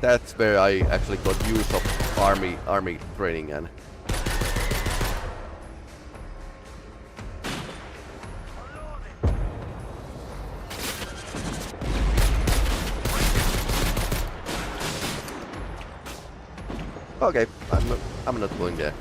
That's where I actually got use of army training and okay, I'm not going there.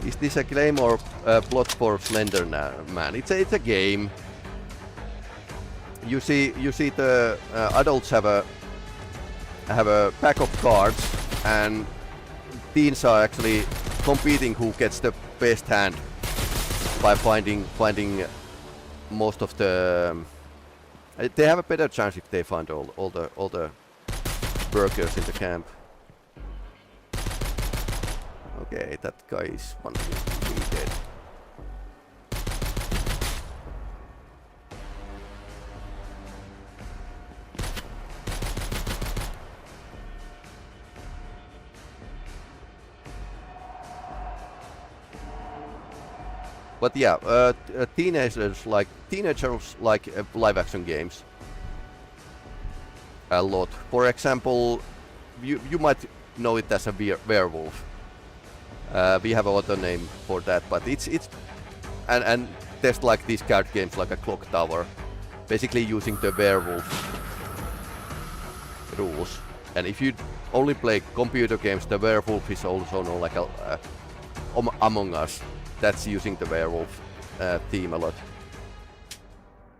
Is this a game or plot for Slender Man? It's a game. You see the adults have a pack of cards, and teens are actually competing who gets the best hand by finding most of the. They have a better chance if they find all the workers in the camp. Okay, that guy is one really dead. But yeah, teenagers like live action games a lot. For example, you might know it as a werewolf. We have another name for that, but it's and there's like these card games like a Clock Tower, basically using the werewolf rules. And if you only play computer games, the werewolf is also known like Among Us. That's using the werewolf theme a lot.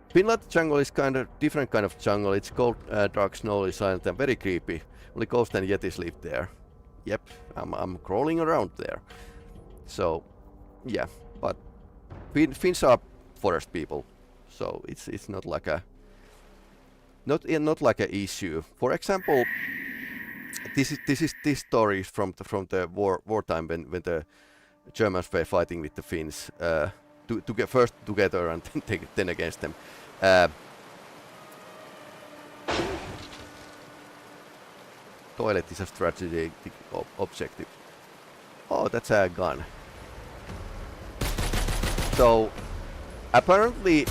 Finland jungle is kind of different kind of jungle. It's cold, dark, snowy, silent, and very creepy. Only ghosts and yetis live there. Yep, I'm crawling around there. So, yeah, but Finns are forest people, so it's not like a not like a issue. For example, this story is from the wartime when the Germans were fighting with the Finns to get first together and then against them. Toilet is a strategic objective. Oh, that's a gun. So apparently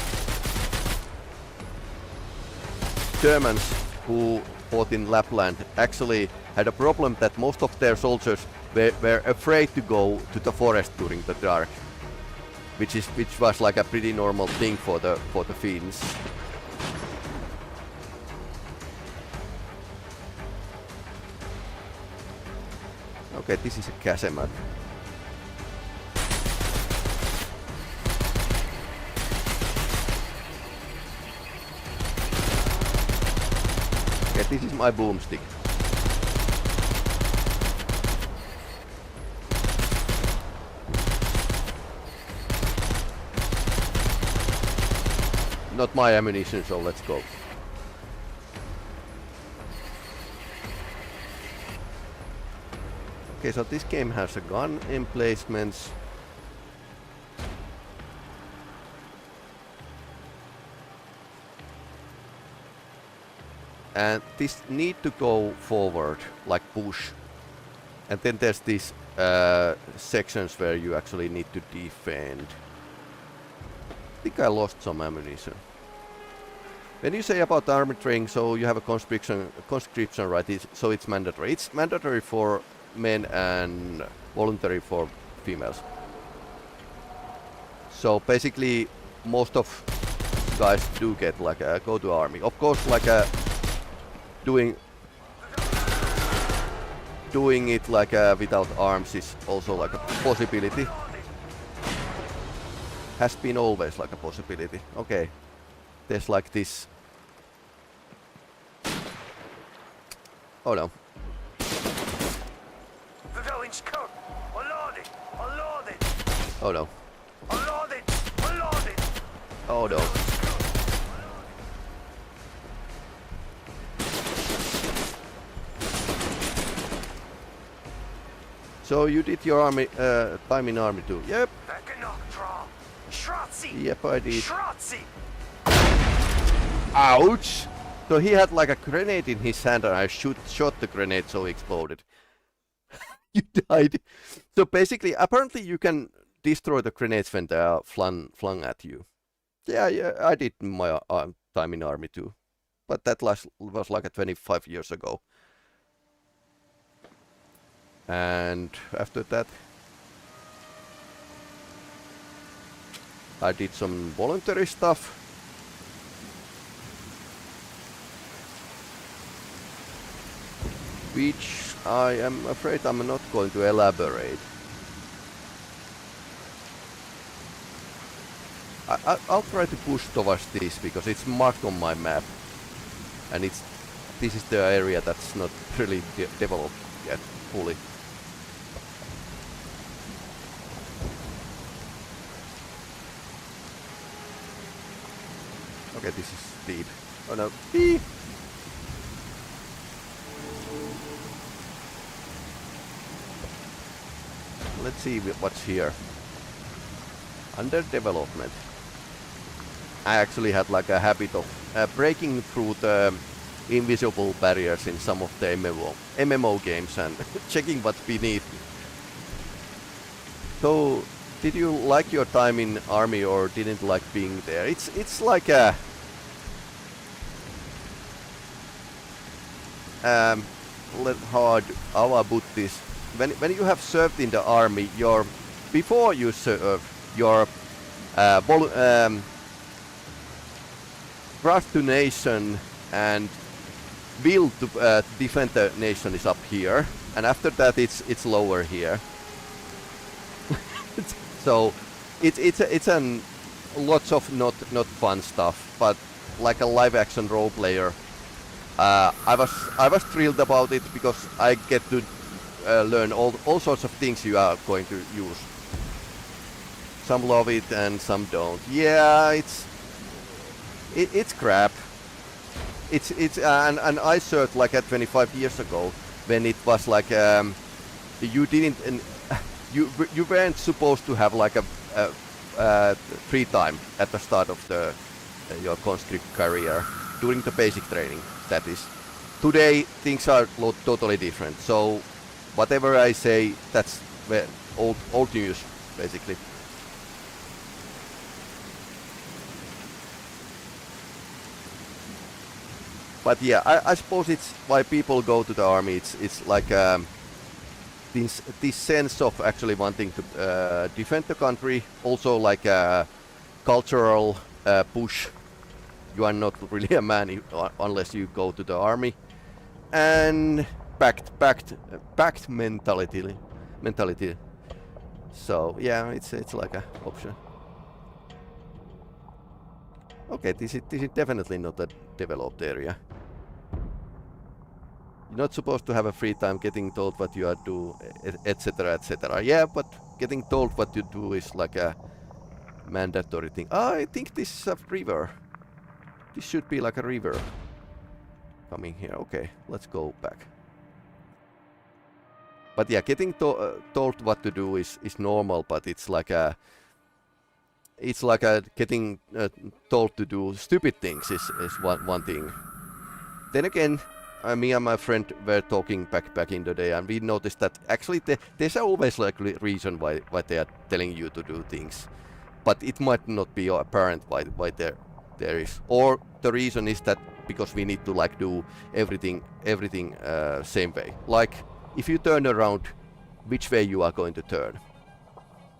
Germans who fought in Lapland actually had a problem that most of their soldiers were afraid to go to the forest during the dark, which was like a pretty normal thing for the Finns. Okay, this is a casemate. Okay, this is my boomstick. Not my ammunition, so let's go. Okay, so this game has a gun emplacements. And this need to go forward, like push. And then there's these sections where you actually need to defend. I think I lost some ammunition. When you say about army training, so you have a conscription, right? So it's mandatory. It's mandatory for men and voluntary for females. So basically, most of guys do get like a go to army. Of course, like a doing it like without arms is also like a possibility. Has been always like a possibility. Okay, there's like this. Oh no. Oh no. Oh no. So you did your army time in army too? Yep. Yep, I did. Ouch! So he had like a grenade in his hand and I shot the grenade so it exploded. You died. So basically, apparently you can destroy the grenades when they are flung at you. Yeah, I did my time in army too. But that was like 25 years ago. And after that, I did some voluntary stuff. Which I am afraid I'm not going to elaborate. I'll try to push towards this because it's marked on my map, and this is the area that's not really developed yet fully. Okay, this is steep. Oh no, eee! Let's see what's here. Under development. I actually had like a habit of breaking through the invisible barriers in some of the MMO games and checking what's beneath. So, did you like your time in army or didn't like being there? It's like a how I put this. When you have served in the army, before you serve, your trust to nation and will to defend the nation is up here, and after that it's lower here. So it's lots of not fun stuff, but like a live action role player, I was thrilled about it because I get to learn all sorts of things you are going to use. Some love it and some don't. Yeah, it's crap. It's and I served like 25 years ago when it was like you didn't you weren't supposed to have like a free time at the start of your conscript career during the basic training. That is, today things are totally different. So whatever I say, that's old news basically. But yeah, I suppose it's why people go to the army. It's like this sense of actually wanting to defend the country. Also like a cultural push. You are not really a man unless you go to the army. And pact mentality. So yeah, it's like a option. Okay, this is definitely not a developed area. You're not supposed to have a free time getting told what you are do, etc, etc. Yeah, but getting told what you do is like a mandatory thing. I think this is a river. This should be like a river coming here. Okay, let's go back. But yeah, getting told what to do is normal, but it's like a getting told to do stupid things is one thing. Then again, me and my friend were talking back in the day, and we noticed that actually there's always like a reason why they are telling you to do things, but it might not be apparent why there is. Or the reason is that because we need to like do everything same way. Like if you turn around, which way you are going to turn?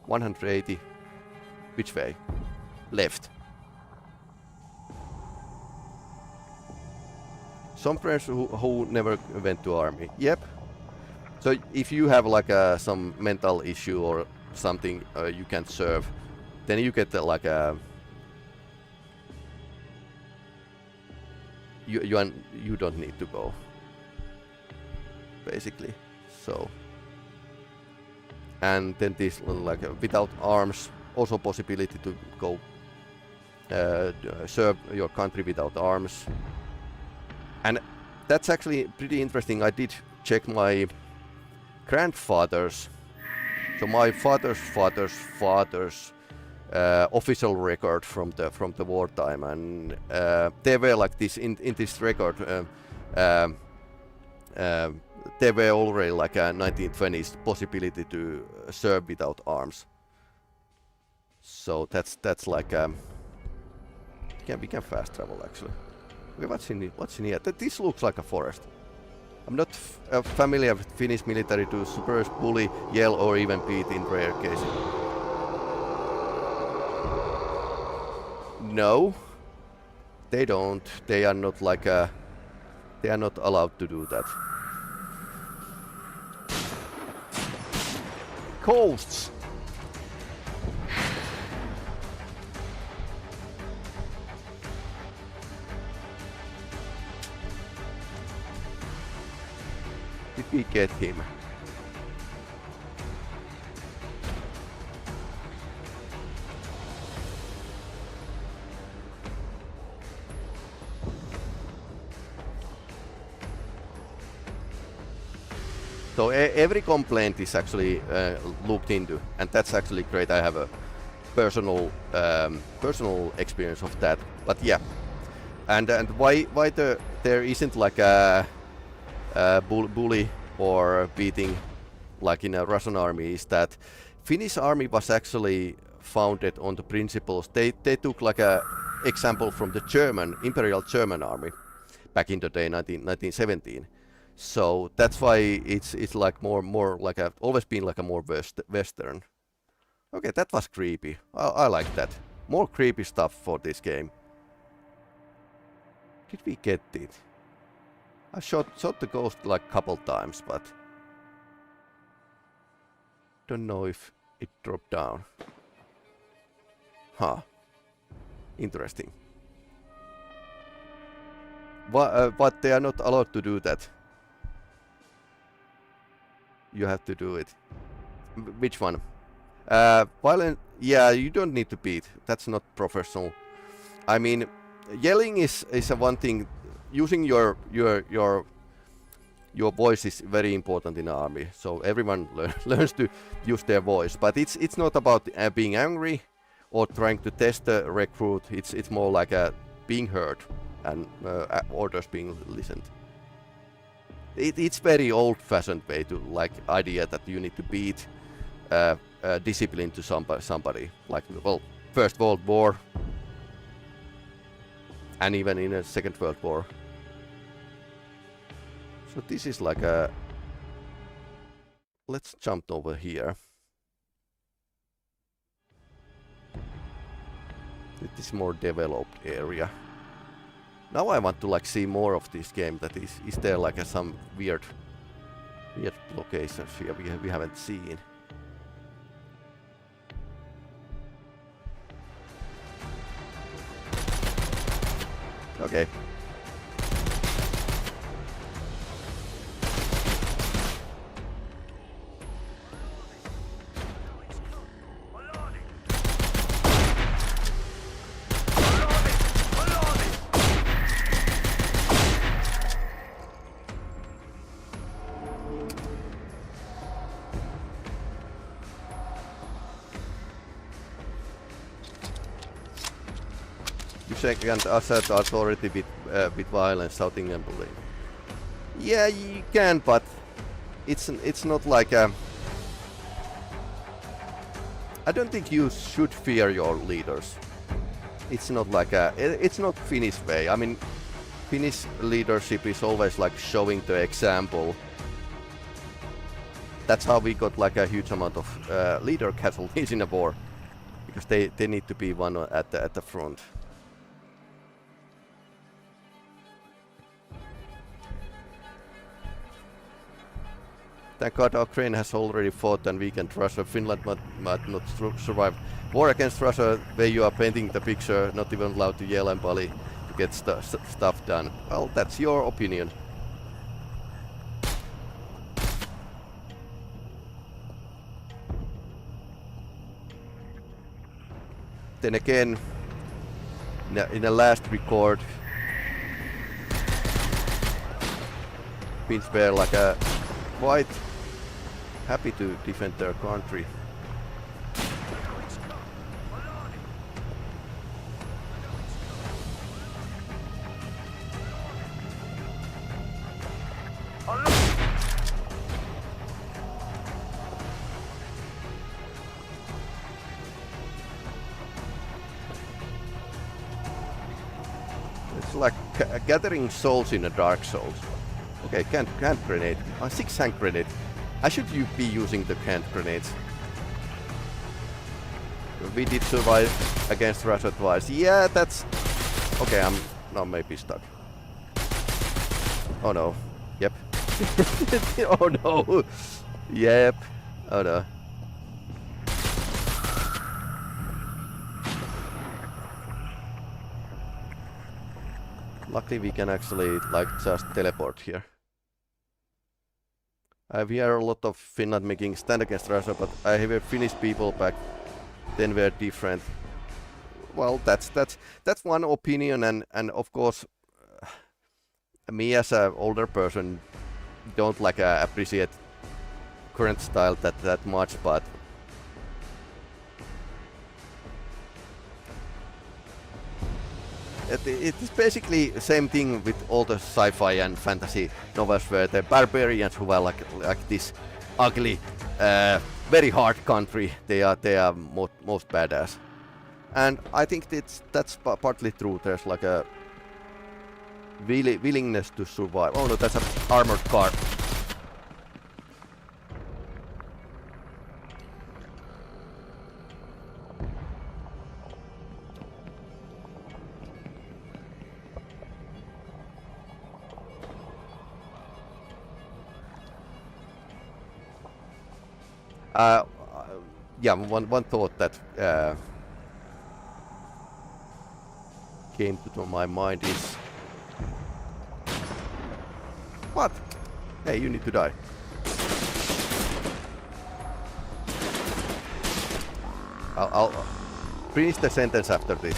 180. Which way? Left. Some friends who never went to army. Yep. So if you have like some mental issue or something you can't serve, then you get like a you don't need to go. Basically. So. And then this like without arms. Also possibility to go serve your country without arms. And that's actually pretty interesting. I did check my grandfather's, so my father's official record from the wartime, and they were like this in this record. There were already like a 1920s possibility to serve without arms. So that's like we can fast travel actually. Okay, what's in here? This looks like a forest. I'm not familiar with Finnish military to suppress, bully, yell, or even beat in rare cases. No, they don't. They are not like they are not allowed to do that. Coasts. we get him? So every complaint is actually looked into, and that's actually great. I have a personal experience of that. But yeah, and why there isn't like a bully or beating like in a Russian army is that Finnish army was actually founded on the principles. They took like a example from the German Imperial German army back in the day, 1917. So that's why it's like more like a always been like a more Western. Okay, that was creepy. I like that. More creepy stuff for this game. Did we get it? I shot the ghost like couple times, but don't know if it dropped down. Huh. Interesting. But they are not allowed to do that. You have to do it. Which one? Violent. Yeah, you don't need to beat. That's not professional. I mean, yelling is a one thing. Using your voice is very important in the army. So everyone learns to use their voice. But it's not about being angry or trying to test the recruit. It's more like being heard and orders being listened. It's very old-fashioned way to like idea that you need to beat discipline to somebody. Like, well, First World War and even in the Second World War. So this is like a... Let's jump over here. This is more developed area. Now I want to like see more of this game. That is there like some weird locations here we haven't seen? Okay. Second assert authority with violence, shouting and bullying. Yeah, you can, but it's not like a... I don't think you should fear your leaders. It's not like a... It's not Finnish way. I mean, Finnish leadership is always like showing the example. That's how we got like a huge amount of leader casualties in a war, because they need to be one at the front. Thank God Ukraine has already fought and weakened Russia. Finland might not survive. War against Russia, where you are painting the picture, not even allowed to yell and bully to get stuff done. Well, that's your opinion. Then again, in the last record, Finns were like a quite happy to defend their country. It's like gathering souls in a Dark Souls. Okay, hand grenade. 6 hand grenade. I should be using the hand grenades. We did survive against Russia twice. Yeah, that's... Okay, I'm now maybe stuck. Oh no. Yep. Oh no. Yep. Oh no. Luckily we can actually like just teleport here. I've heard a lot of Finland making stand against Russia, but I have heard Finnish people back then were different. Well, that's one opinion, and of course, me as an older person don't like appreciate current style that much, but it is basically the same thing with all the sci-fi and fantasy novels where the barbarians who are like this ugly, very hard country, they are most badass, and I think that's partly true. There's like a willingness to survive. Oh no, that's an armored car. Yeah, one thought that came to my mind is, what? Hey, you need to die. I'll finish the sentence after this.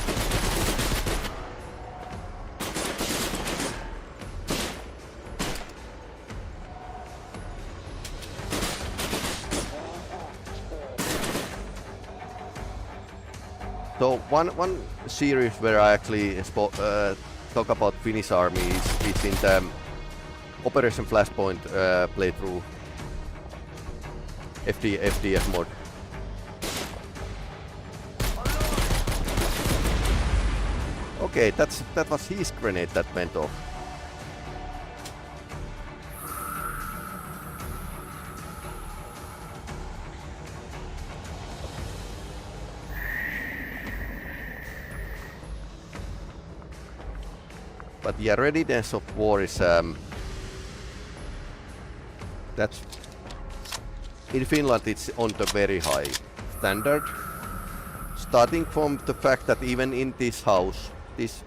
So one series where I actually talk about Finnish army is in the Operation Flashpoint playthrough FDF mod. Okay, that was his grenade that went off. But the readiness of war is that's in Finland it's on the very high standard. Starting from the fact that even in this house, this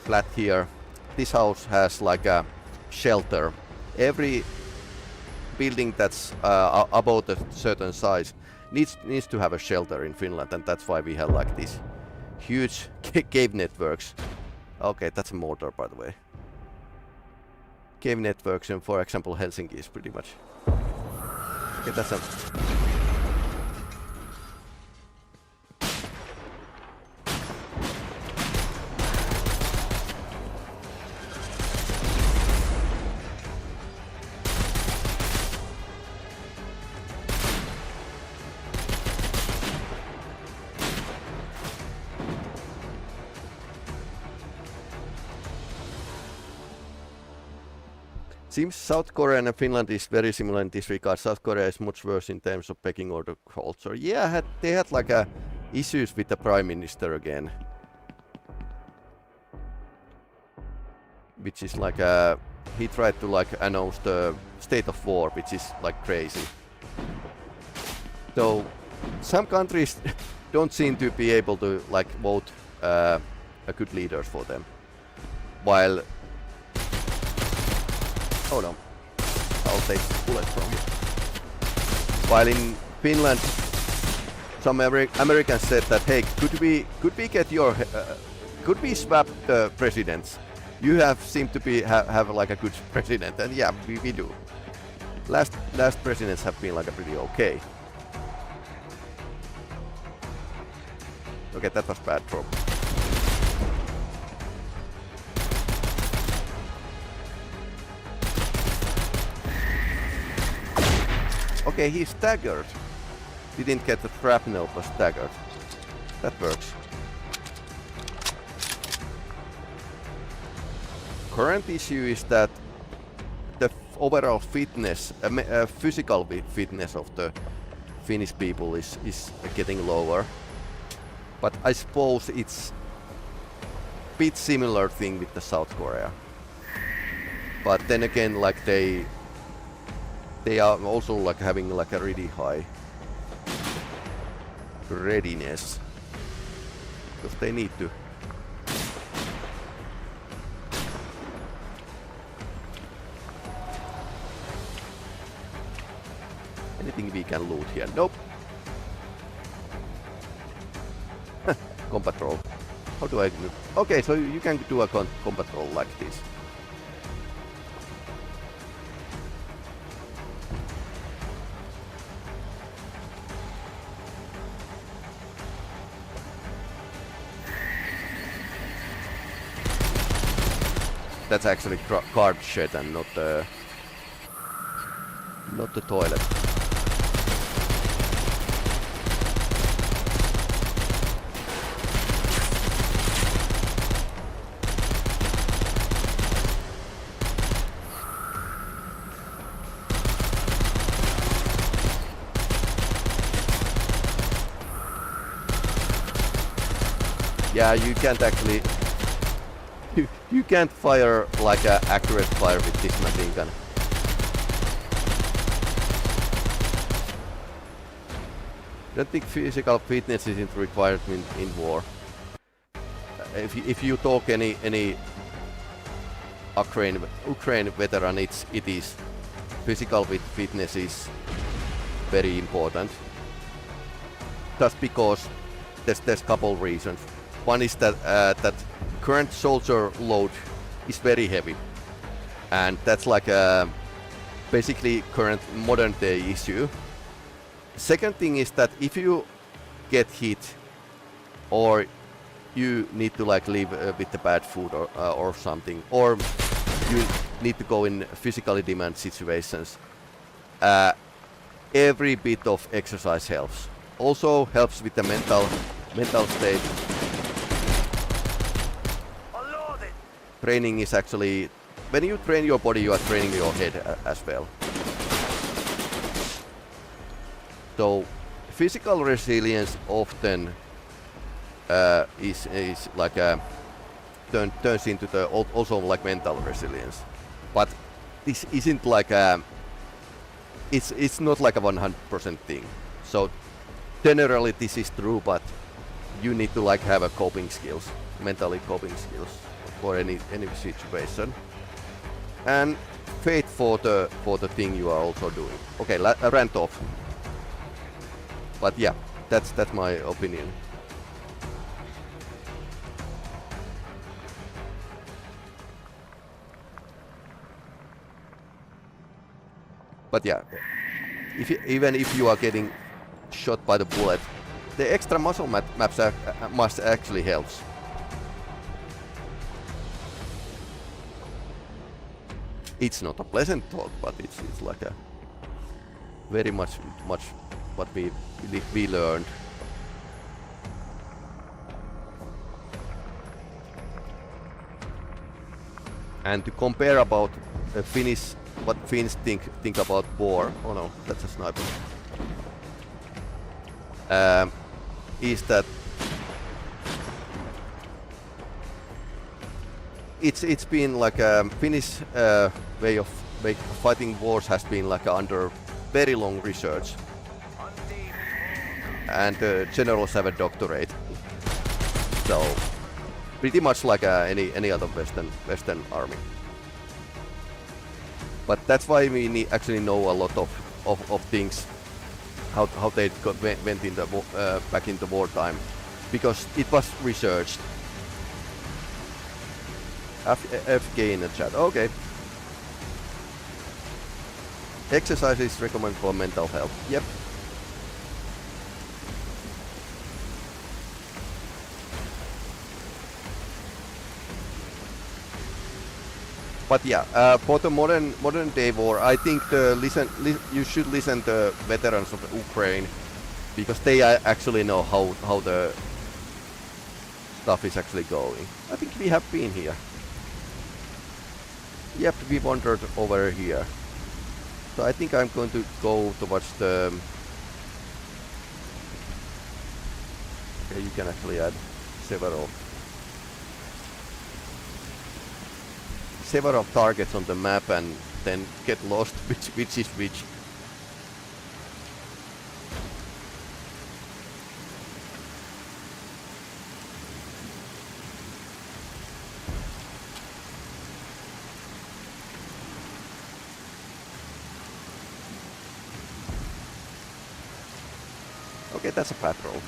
flat here, this house has like a shelter. Every building that's about a certain size needs to have a shelter in Finland, and that's why we have like these huge cave networks. Okay, that's a mortar, by the way. Cave networks in, for example, Helsinki is pretty much. Okay, that's a. Seems South Korea and Finland is very similar in this regard. South Korea is much worse in terms of pecking order culture. Yeah, they had like issues with the prime minister again, which is like he tried to like announce the state of war, which is like crazy. So some countries don't seem to be able to like vote a good leaders for them, while oh no, I'll take bullets from you. While in Finland, some Americans said that, hey, could we get your, could we swap the presidents? You seem to be have like a good president, and yeah, we do. Last presidents have been like a pretty okay. Okay, that was bad throw. Okay, he's staggered. Didn't get the shrapnel, but staggered. That works. Current issue is that the overall fitness, physical fitness of the Finnish people is getting lower. But I suppose it's a bit similar thing with the South Korea. But then again, like they are also like having like a really high readiness because they need to. can loot here. Nope. Combat roll. How do I do? Okay, so you can do a combat roll like this. That's actually card shed and not the toilet. Yeah, you can't actually. You can't fire like a accurate fire with this machine gun. I don't think physical fitness isn't required in war. If you talk any Ukraine veteran, it is physical fitness is very important. Just because there's couple reasons. One is that that current soldier load is very heavy, and that's like a basically current modern day issue. Second thing is that if you get hit or you need to like live with the bad food or something, or you need to go in physically demand situations, every bit of exercise helps. Also helps with the mental state. Training is actually, when you train your body, you are training your head as well. So physical resilience often is like turns into the also like mental resilience, but this isn't like it's not like a 100% thing. So generally this is true, but you need to like have a coping skills, mentally coping skills for any situation, and faith for the thing you are also doing. Okay, rant off. But yeah, that's my opinion. But yeah, even if you are getting shot by the bullet, the extra muscle maps must actually helps. It's not a pleasant talk, but it's like a very much what we learned. And to compare about what Finns think about war. Oh no, that's a sniper. Is that it's been like a Finnish way of fighting wars has been like under very long research, and generals have a doctorate, so pretty much like any other Western army. But that's why we actually know a lot of things, how they went in the back in the wartime, because it was researched. FK in the chat. Okay. Exercise is recommended for mental health. Yep. But yeah, for the modern day war, I think you should listen to veterans of Ukraine, because they actually know how the stuff is actually going. I think we have been here. Yep, we wandered over here. So I think I'm going to go towards the... Okay, you can actually add several targets on the map and then get lost which is which. Okay, that's a patrol.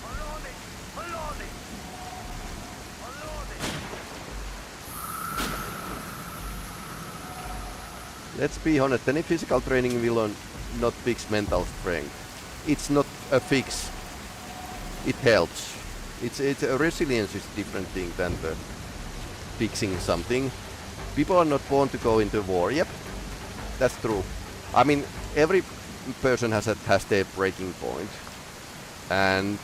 Unloading! Unloading! Unloading! Let's be honest, any physical training will not fix mental strength. It's not a fix. It helps. It's resilience is different thing than the fixing something. People are not born to go into war. Yep, that's true. I mean, every person has their breaking point, and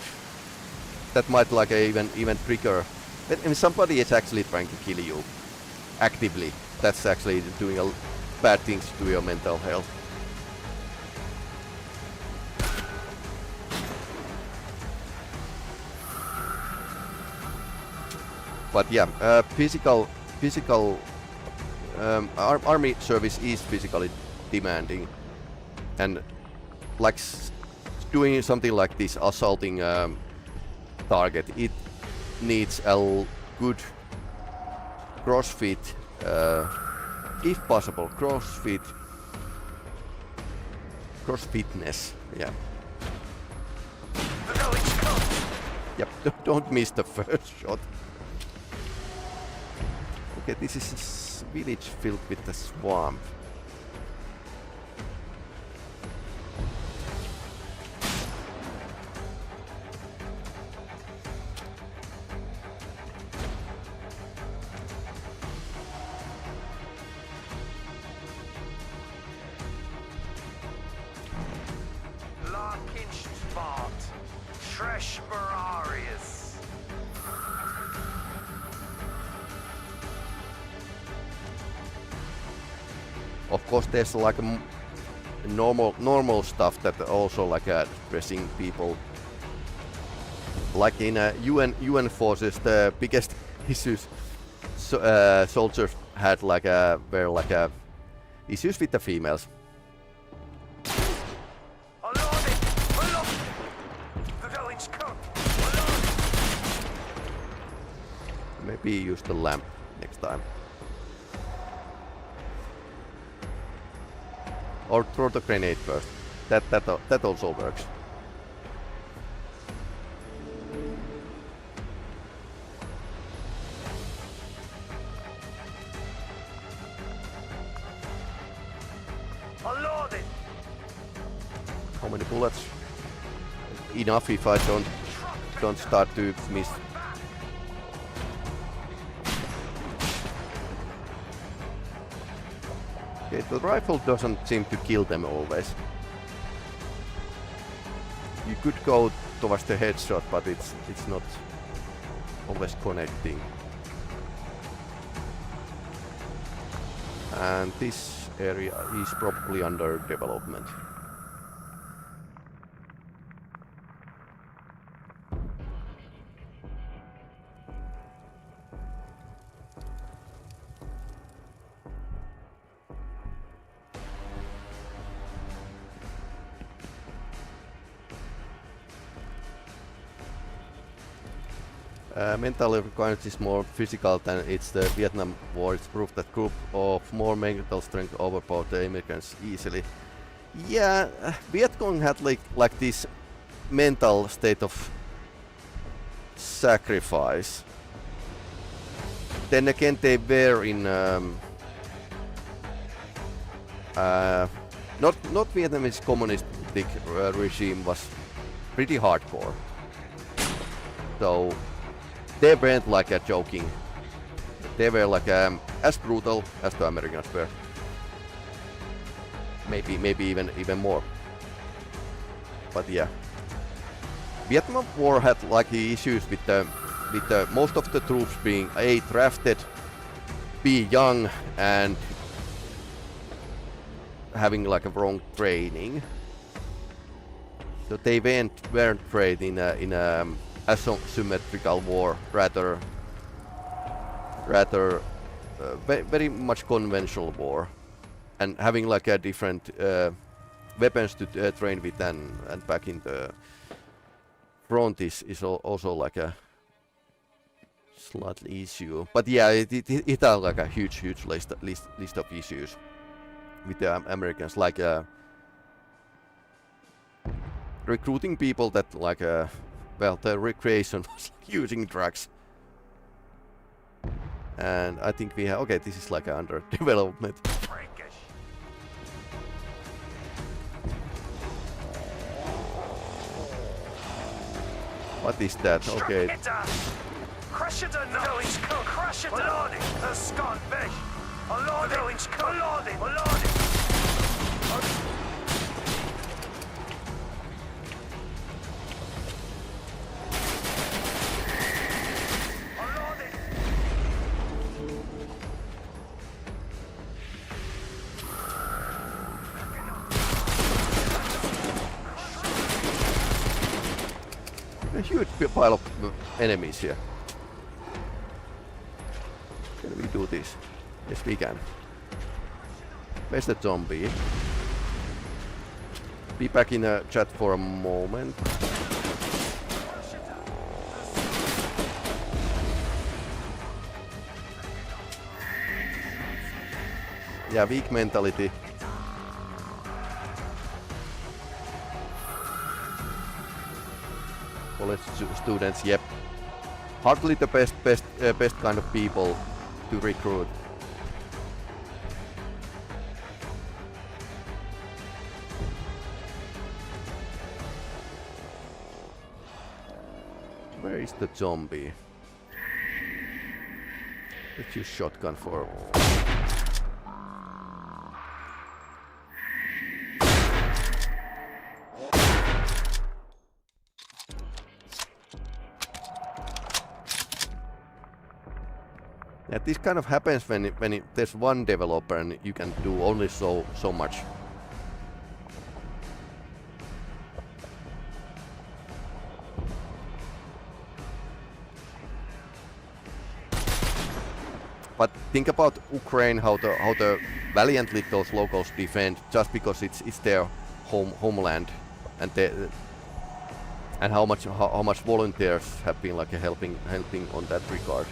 that might like even trigger. When somebody is actually trying to kill you actively, that's actually doing bad things to your mental health. But yeah, physical army service is physically demanding, and like doing something like this, assaulting target, it needs a good crossfit, if possible, crossfitness. Yeah. The village come! Yep. Don't miss the first shot. Okay, this is a village filled with the swamp. Larkinstbart. Tresh Bararius. Of course, there's like a normal stuff that also like dressing people. Like in UN forces, the biggest issues soldiers had were issues with the females. Unloading! Unloading! The village come! Unloading! Maybe use the lamp next time. Or throw the grenade first. That also works. Unloading! How many bullets? Enough if I don't start to miss. Okay, the rifle doesn't seem to kill them always. You could go towards the headshot, but it's not always connecting. And this area is probably under development. Mental requirements is more physical than it's the Vietnam War. It's proof that group of more mental strength overpowered the Americans easily. Yeah, Viet Cong had like this mental state of sacrifice. Then again, they were in not Vietnamese communistic regime was pretty hardcore. So they weren't like joking. They were like as brutal as the Americans were. Maybe even more. But yeah, Vietnam War had like issues with the most of the troops being A, drafted, B, young, and having like a wrong training. So they weren't trained in a asymmetrical war, rather rather very much conventional war, and having like a different weapons to train with and back in the front is also like a slightly issue. But yeah, it has like a huge list of issues with the Americans, like recruiting people that like well, the recreation was using drugs. And I think we have, okay, this is like under development. What is that? Okay. Crush it and knowledge, crush it and the Scott Besh. A huge pile of enemies here. Can we do this? Yes, we can. Where's the zombie? Be back in the chat for a moment. Yeah, weak mentality. College students, yep. Hardly the best kind of people to recruit. Where is the zombie? Let's use shotgun for. Yeah, this kind of happens when there's one developer and you can do only so much. But think about Ukraine, how the valiantly those locals defend, just because it's their homeland, and how much volunteers have been like helping on that regard.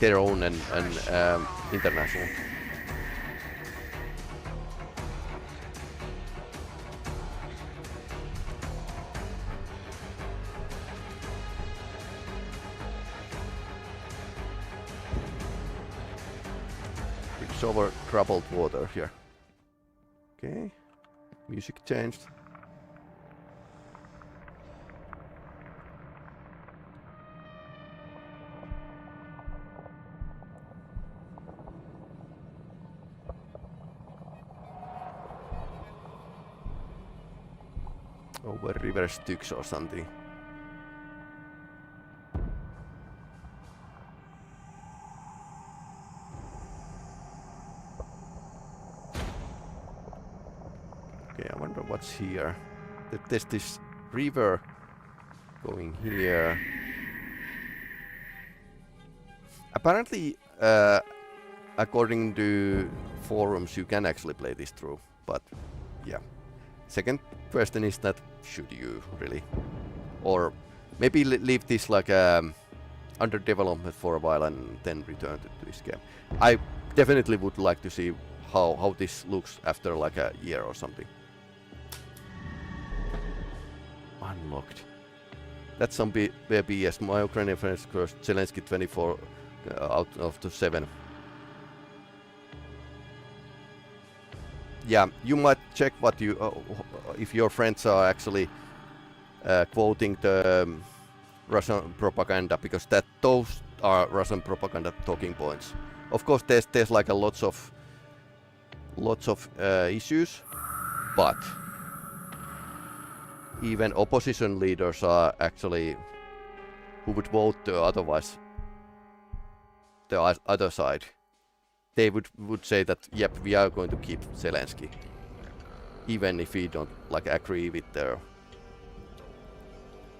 Their own and international. It's over troubled water here. Okay, music changed. Over River Styx or something. Okay, I wonder what's here. There's this river going here. Apparently, according to forums, you can actually play this through, but yeah. Second question is that should you really, or maybe leave this like under development for a while and then return to this game. I definitely would like to see how this looks after like a year or something. Unlocked. That's some BS. My Ukrainian friends cursed Zelensky 24 out of the 7. Yeah, you might check what you if your friends are actually quoting the Russian propaganda, because those are Russian propaganda talking points. Of course, there's like a lots of issues, but even opposition leaders are actually who would vote the other side. They would say that yep, we are going to keep Zelensky, even if we don't like agree with their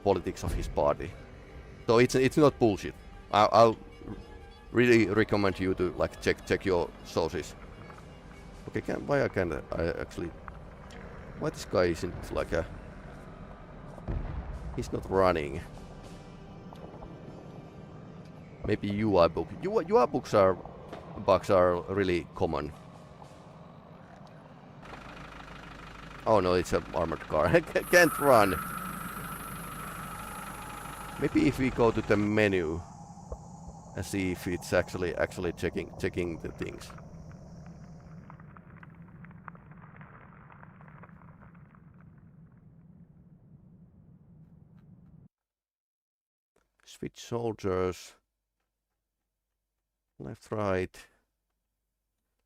politics of his party. So it's not bullshit. I'll really recommend you to like check your sources. Okay, why this guy isn't like a... He's not running. Maybe UI book. UI bugs are really common. Oh no, it's an armored car. I can't run. Maybe if we go to the menu and see if it's actually checking the things. Switch soldiers. Left, right.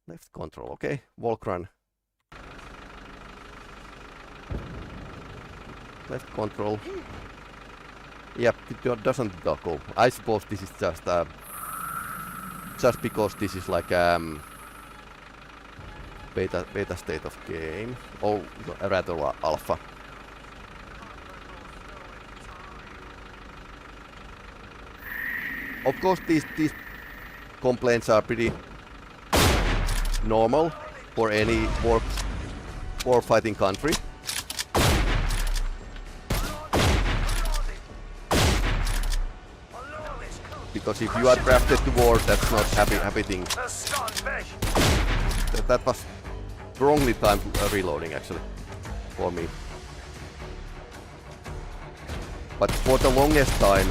Left control, okay. Walk run. Left control. Yep, it doesn't toggle. I suppose this is just because this is like beta state of game, or rather alpha. Of course, these complaints are pretty normal for any war fighting country. Because if you are drafted to war, that's not happy thing. That was wrongly timed reloading actually for me. But for the longest time,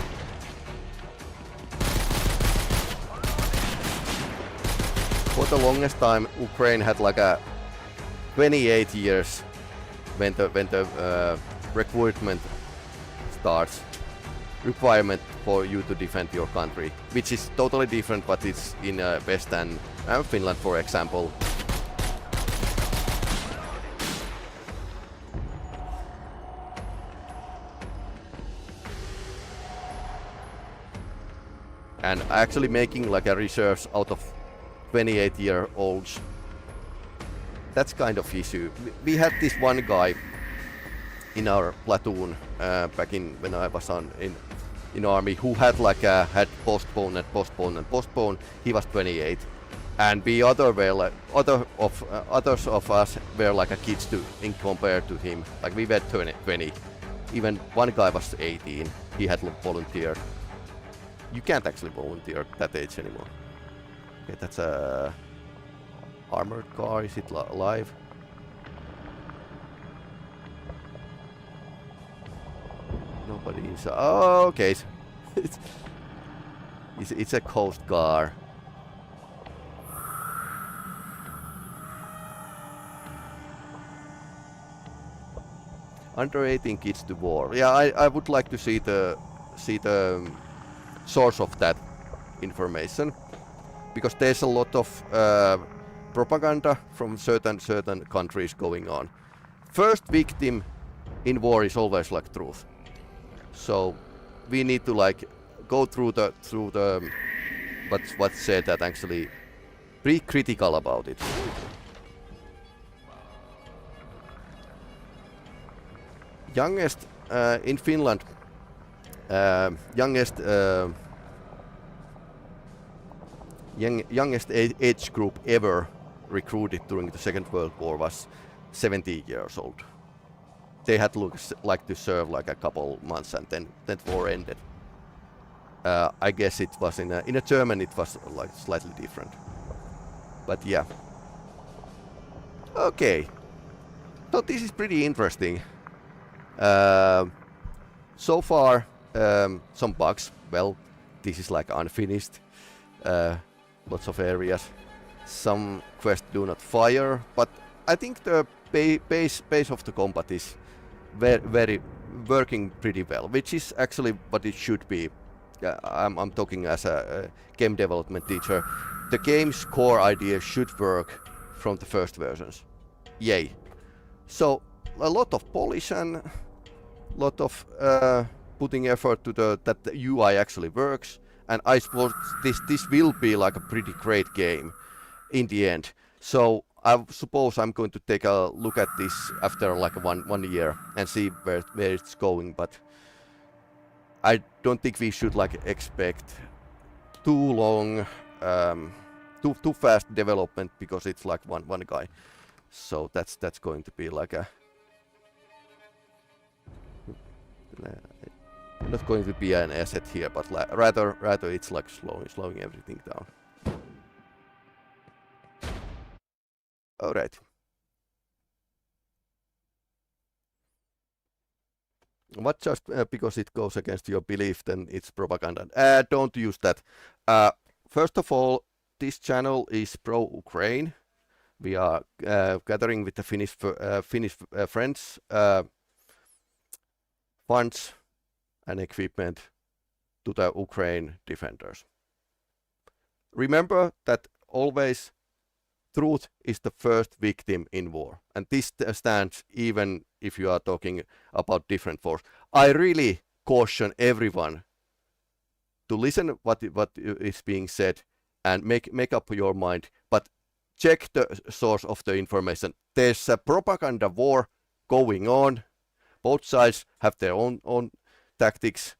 Ukraine had like a 28 years when the recruitment starts. Requirement for you to defend your country, which is totally different, but it's in West and Finland, for example. And actually making like a reserves out of 28-year-olds, that's kind of issue. We had this one guy in our platoon back in when I was in army, who had like had postponed. He was 28, and we others of us were like a kids in compared to him. Like we were 20. Even one guy was 18. He had volunteered. You can't actually volunteer at that age anymore. Okay, that's a armored car. Is it alive? Nobody inside. Oh, okay. It's a coast guard. Under 18 kids to war. Yeah, I would like to see the source of that information, because there's a lot of propaganda from certain countries going on. First victim in war is always like truth. So we need to like go through the what's said, that actually be critical about it. Youngest in Finland, youngest age group ever recruited during the Second World War was 70 years old. They had like to serve like a couple months, and then that war ended. I guess it was in a German, it was like slightly different. But yeah. Okay. So this is pretty interesting. So far, some bugs. Well, this is like unfinished. Lots of areas. Some quests do not fire, but I think the base of the combat is very working pretty well, which is actually what it should be. I'm talking as a game development teacher. The game's core idea should work from the first versions. Yay. So a lot of polish and a lot of putting effort to that the UI actually works, and I suppose this will be like a pretty great game in the end. So I suppose I'm going to take a look at this after like one year and see where it's going. But I don't think we should like expect too long, too fast development because it's like one guy. So that's going to be like a not going to be an asset here, but rather it's like slowing everything down. All right. What just because it goes against your belief, then it's propaganda. Don't use that. First of all, this channel is pro-Ukraine. We are gathering with the Finnish friends funds and equipment to the Ukraine defenders. Remember that always truth is the first victim in war, and this stands even if you are talking about different force. I really caution everyone to listen what is being said and make up your mind, but check the source of the information. There's a propaganda war going on. Both sides have their own tactics.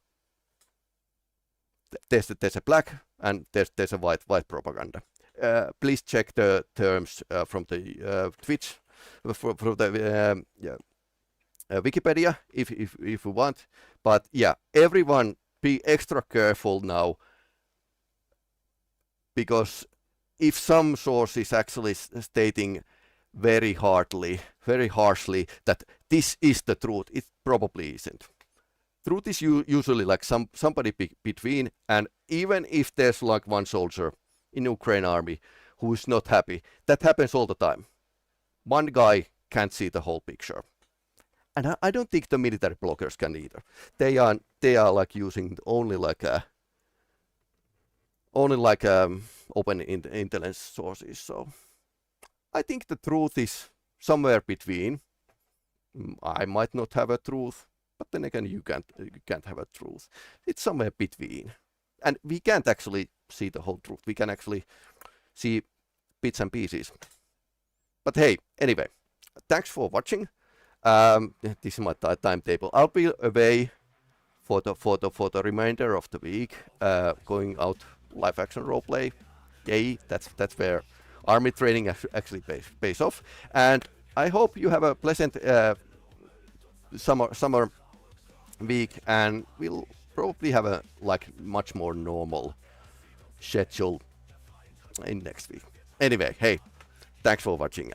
There's a black and there's a white propaganda. Please check the terms from the Twitch, from the Wikipedia if you want. But yeah, everyone be extra careful now, because if some source is actually stating very harshly that this is the truth, it probably isn't. Truth is usually like somebody between, and even if there's like one soldier in Ukraine army who is not happy, that happens all the time. One guy can't see the whole picture, and I don't think the military bloggers can either. They are like using only like open intelligence sources. So I think the truth is somewhere between. I might not have a truth, but then again, you can't have a truth. It's somewhere between, and we can't actually see the whole truth. We can actually see bits and pieces. But hey, anyway, thanks for watching. This is my timetable. I'll be away for the remainder of the week, going out live action roleplay. Yay! That's where army training actually pays off. And I hope you have a pleasant summer week, and we'll probably have a much more normal schedule in next week. Anyway, hey, thanks for watching.